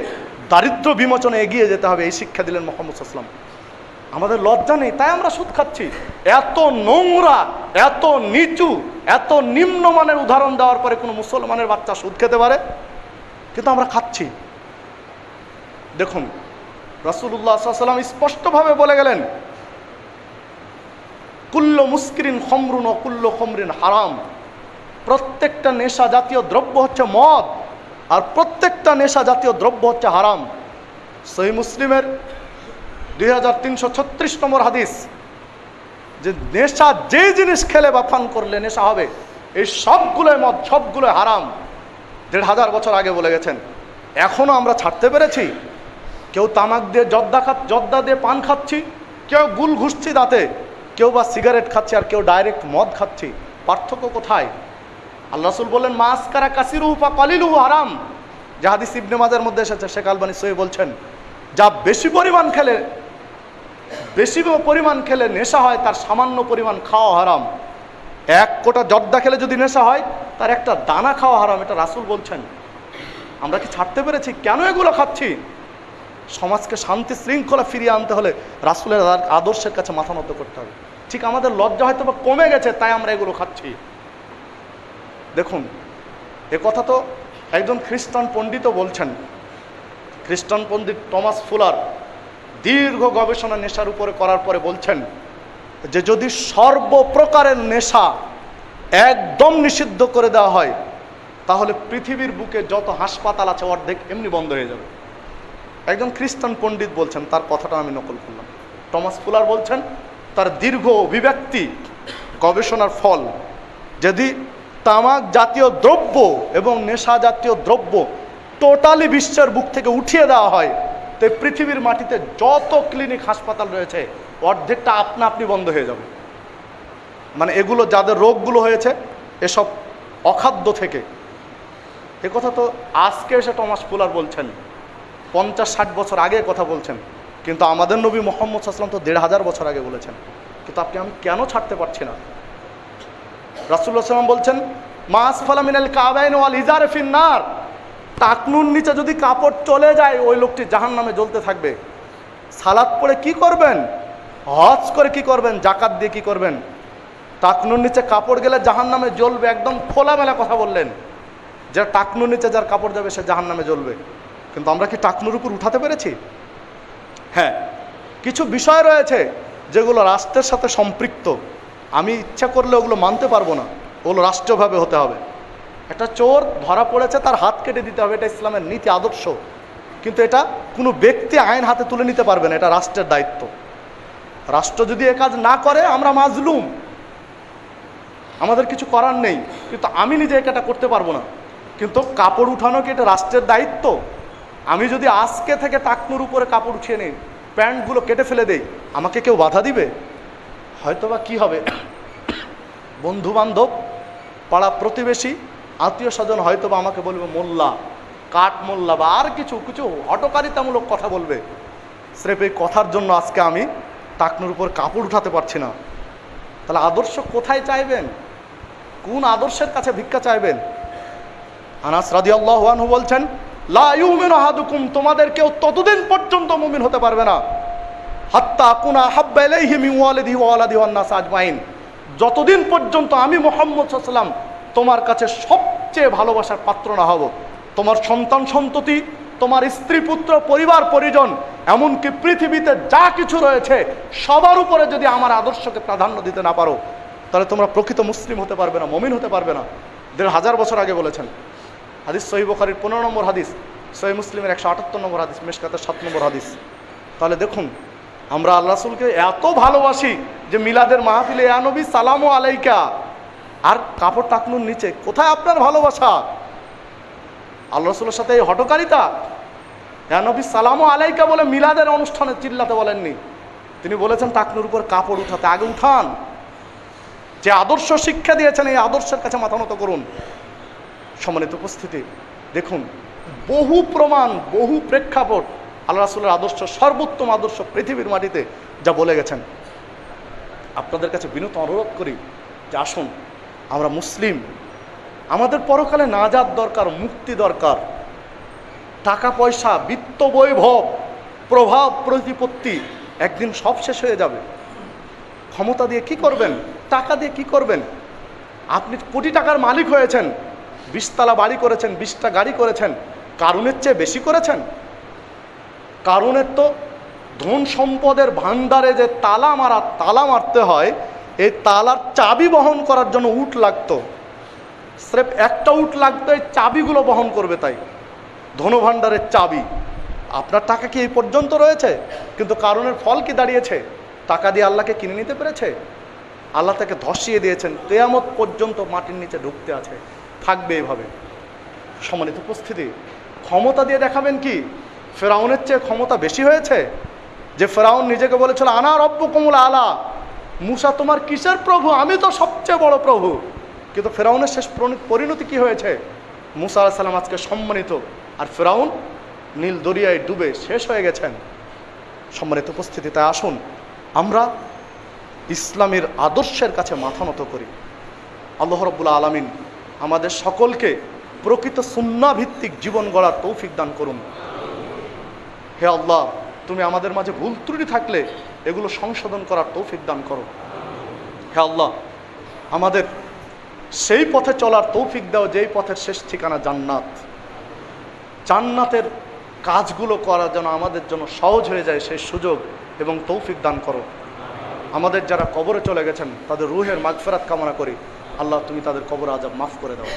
[SPEAKER 1] দারিদ্র বিমোচনে এগিয়ে যেতে হবে, এই শিক্ষা দিলেন মুহাম্মদ সাল্লাল্লাহু আলাইহি ওয়াসাল্লাম। আমাদের লজ্জা নেই, তাই আমরা সুদ খাচ্ছি। এত নোংরা, এত নিচু, এত নিম্নমানের উদাহরণ দেওয়ার পরে কোনো মুসলমানের বাচ্চা সুদ খেতে পারে? কিন্তু আমরা খাচ্ছি। দেখুন, রাসূলুল্লাহ সাল্লাল্লাহু আলাইহি ওয়াসাল্লাম স্পষ্টভাবে বলে গেলেন, কুল্লু মুসকিরিন খমরুন ও কুল্লু খমরিন হারাম। প্রত্যেকটা নেশা জাতীয় দ্রব্য হচ্ছে মদ, আর প্রত্যেকটা নেশা জাতীয় দ্রব্য হচ্ছে হারাম। সহিহ মুসলিমের 2336 নম্বর হাদিস, যে নেশা যে জিনিস খেলে বা পান করলে নেশা হবে, এই সবগুলোই মদ, সবগুলোই হারাম। ১৫০০ বছর আগে বলে গেছেন। এখনো আমরা ছাড়তে পেরেছি? কেউ তামাক দিয়ে জর্দা দিয়ে পান খাচ্ছি, কেউ গুল ঘুষছি দাঁতে, কেউ বা সিগারেট খাচ্ছে, আর কেউ ডাইরেক্ট মদ খাচ্ছি। পার্থক্য কোথায়? আল্লাহ রাসূল বললেন, মাসকারা কাসিরুহু ফা কালিলুহু হারাম। যে হাদিস ইবনে মাজার মধ্যে এসেছে, শেখ আলবানী সহিহ বলছেন, যা বেশি পরিমাণ খেলে নেশা হয়, তার সামান্য পরিমাণ খাওয়া হারাম। ১ কোটা জর্দা খেলে যদি নেশা হয়, তার একটা দানা খাওয়া হারাম। এটা রাসূল বলছেন। আমরা কি ছাড়তে পেরেছি? কেন এগুলো খাচ্ছি? সমাজকে শান্তি শৃঙ্খলা ফিরিয়ে আনতে হলে রাসূলের আদর্শের কাছে মাথা নত করতে হবে। ঠিক আমাদের লজ্জা হয়তো বা কমে গেছে, তাই আমরা এগুলো খাচ্ছি। দেখুন, এ কথা তো একজন খ্রিস্টান পণ্ডিতও বলছেন। খ্রিস্টান পণ্ডিত টমাস ফুলার দীর্ঘ গবেষণা নেশার উপরে করার পরে বলছেন যে যদি সর্বপ্রকারের নেশা একদম নিষিদ্ধ করে দেওয়া হয়, তাহলে পৃথিবীর বুকে যত হাসপাতাল আছে অর্ধেক এমনি বন্ধ হয়ে যাবে। একজন খ্রিস্টান পণ্ডিত বলছেন, তার কথাটা আমি নকল করলাম। টমাস ফুলার বলছেন, তার দীর্ঘ অভিব্যক্তি গবেষণার ফল, যদি তামাক জাতীয় দ্রব্য এবং নেশা জাতীয় দ্রব্য টোটালি বিশ্বের বুক থেকে উঠিয়ে দেওয়া হয়, তো পৃথিবীর মাটিতে যত ক্লিনিক হাসপাতাল রয়েছে অর্ধেকটা আপনা আপনি বন্ধ হয়ে যাবে। মানে এগুলো যাদের রোগগুলো হয়েছে এসব অখাদ্য থেকে। এ কথা তো আজকে এসে টমাস ফুলার বলছেন, ৫০-৬০ বছর আগে কথা বলছেন। কিন্তু আমাদের নবী মুহাম্মদ সাল্লাল্লাহু আলাইহি ওয়াসাল্লাম তো ১৫০০ বছর আগে বলেছেন। কিন্তু আমি কেন ছাড়তে পারছি না? রাসূলুল্লাহ সাল্লাল্লাহু আলাইহি ওয়াসাল্লাম বলছেন, মা আসফালা মিনাল কাবাইন ওয়াল ইজার ফিন্নার। টাকনুর নিচে যদি কাপড় চলে যায়, ওই লোকটি জাহান্নামে জ্বলতে থাকবে। সালাত পড়ে কি করবেন? হজ করে কি করবেন? জাকাত দিয়ে কি করবেন? টাকনুর নিচে কাপড় গেলে জাহান্নামে জ্বলবে। একদম খোলামেলা কথা বললেন। যে টাকনুর নিচে যার কাপড় যাবে সে জাহান্নামে জ্বলবে। কিন্তু আমরা কি টাকনুর উপর উঠাতে পেরেছি? হ্যাঁ, কিছু বিষয় রয়েছে যেগুলো রাষ্ট্রের সাথে সম্পৃক্ত, আমি ইচ্ছা করলে ওগুলো মানতে পারবো না, ওগুলো রাষ্ট্রীয়ভাবে হতে হবে। একটা চোর ধরা পড়েছে, তার হাত কেটে দিতে হবে, এটা ইসলামের নীতি আদর্শ। কিন্তু এটা কোনো ব্যক্তি আইন হাতে তুলে নিতে পারবে না, এটা রাষ্ট্রের দায়িত্ব। রাষ্ট্র যদি এ কাজ না করে আমরা মাজলুম, আমাদের কিছু করার নেই। কিন্তু আমি নিজে এটা করতে পারবো না। কিন্তু কাপড় উঠানো কি এটা রাষ্ট্রের দায়িত্ব? আমি যদি আজকে থেকে টাকনুর উপরে কাপড় উঠিয়ে নিই, প্যান্টগুলো কেটে ফেলে দেই, আমাকে কেউ বাধা দিবে? হয়তোবা কি হবে, বন্ধু বান্ধব, পাড়া প্রতিবেশী, আত্মীয় স্বজন হয়তোবা আমাকে বলবে মোল্লা, কাঠ মোল্লা, বা আর কিছু কিছু হটকারিতামূলক কথা বলবে। স্রেফ এই কথার জন্য আজকে আমি টাকনুর উপর কাপড় উঠাতে পারছি না। তাহলে আদর্শ কোথায় চাইবেন? কোন আদর্শের কাছে ভিক্ষা চাইবেন? আনাস রাদিয়াল্লাহু আনহু বলছেন, লা ইউমিনু আহাদুকুম, তোমাদের কেউ ততদিন পর্যন্ত মুমিন হতে পারবে না হাত্তা কুনা হাব্বা ইলাইহি মিন ওয়ালিদিহি ওয়া ওয়ালাদিহি ওয়ান নাস আজমাইন, যতদিন পর্যন্ত আমি মুহাম্মদ সাল্লাল্লাহু আলাইহি ওয়াসাল্লাম তোমার কাছে সবচেয়ে ভালোবাসার পাত্র না হব। তোমার সন্তান সন্ততি, তোমার স্ত্রী পুত্র, পরিবার পরিজন, এমনকি পৃথিবীতে যা কিছু রয়েছে সবার উপরে যদি আমার আদর্শকে প্রাধান্য দিতে না পারো, তাহলে তোমরা প্রকৃত মুসলিম হতে পারবে না, মুমিন হতে পারবে না। 1500 বছর আগে বলেছেন। হাদিস সহিহ বুখারীর 15 নম্বর হাদিস, সহিহ মুসলিমের 178 নম্বর হাদিস, মিশকাতের 7 নম্বর হাদিস। তাহলে দেখুন, আমরা আল্লাহ রাসূলকে এত ভালোবাসি যে মিলাদের মাহফিলে ইয়া নবী সালামু আলাইকা, আর কাপড় টাকনুর নিচে। কোথায় আপনার ভালোবাসা? আল্লাহ রাসূলের সাথে এই হটকারিতা। ইয়া নবী সালামু আলাইকা বলে মিলাদের অনুষ্ঠানে চিল্লাতে বলেননি, তিনি বলেছেন টাকনুর উপর কাপড় উঠাতে। আগে উঠান, যে আদর্শ শিক্ষা দিয়েছেন এই আদর্শের কাছে মাথা নত করুন। সম্মানিত উপস্থিতি, দেখুন বহু প্রমাণ, বহু প্রেক্ষাপট আল্লাহ রাসূলের আদর্শ, সর্বোত্তম আদর্শ পৃথিবীর মাটিতে যা বলে গেছেন। আপনাদের কাছে বিনীত অনুরোধ করি যে আসুন, আমরা মুসলিম, আমাদের পরকালে নাজাত দরকার, মুক্তি দরকার। টাকা পয়সা, বিত্ত বৈভব, প্রভাব প্রতিপত্তি একদিন সব শেষ হয়ে যাবে। ক্ষমতা দিয়ে কি করবেন? টাকা দিয়ে কি করবেন? আপনি কোটি টাকার মালিক হয়েছেন, 20 তলা বাড়ি করেছেন, 20টা গাড়ি করেছেন, কারুনের চেয়ে বেশি করেছেন? কারুনের তো ধন সম্পদের ভান্ডারে যে তালা মারতে হয়, এই তালার চাবি বহন করার জন্য উট লাগতো, স্রেফ একটা উট লাগতো এই চাবিগুলো বহন করবে। তাই ধনভাণ্ডারের চাবি। আপনার টাকা কি এই পর্যন্ত রয়েছে? কিন্তু কারুনের ফল কি দাঁড়িয়েছে? টাকা দিয়ে আল্লাহকে কিনে নিতে পেরেছে? আল্লাহ তাকে ধসিয়ে দিয়েছেন, কিয়ামত পর্যন্ত মাটির নিচে ঢুকতে আছে, থাকবে এইভাবে। সম্মানিত উপস্থিতি, ক্ষমতা দিয়ে দেখাবেন কি? ফেরাউনের চেয়ে ক্ষমতা বেশি হয়েছে? যে ফেরাউন নিজেকে বলেছিল আনা রব্বুকুমুল আলা, মুসা তোমার কিসের প্রভু? আমি তো সবচেয়ে বড় প্রভু। কিন্তু ফেরাউনের শেষ পরিণতি কি হয়েছে? মুসা আলাইহিস সালাম আজকে সম্মানিত, আর ফেরাউন নীল দরিয়ায় ডুবে শেষ হয়ে গেছেন। সম্মানিত উপস্থিতি, তাই আসুন আমরা ইসলামের আদর্শের কাছে মাথা নত করি। আল্লাহ রাব্বুল আলামিন আমাদের সকলকে প্রকৃত সুন্নাহ ভিত্তিক জীবন গড়ার তৌফিক দান করুন। হে আল্লাহ, তুমি আমাদের মাঝে ভুল ত্রুটি থাকলে এগুলো সংশোধন করার তৌফিক দান করো। হে আল্লাহ, আমাদের সেই পথে চলার তৌফিক দাও যেই পথের শেষ ঠিকানা জান্নাত। জান্নাতের কাজগুলো করা যেন আমাদের জন্য সহজ হয়ে যায়, সেই সুযোগ এবং তৌফিক দান করো। আমাদের যারা কবরে চলে গেছেন তাদের রুহের মাগফিরাত কামনা করি। আল্লাহ, তুমি তাদের কবর আযাব মাফ করে দাও।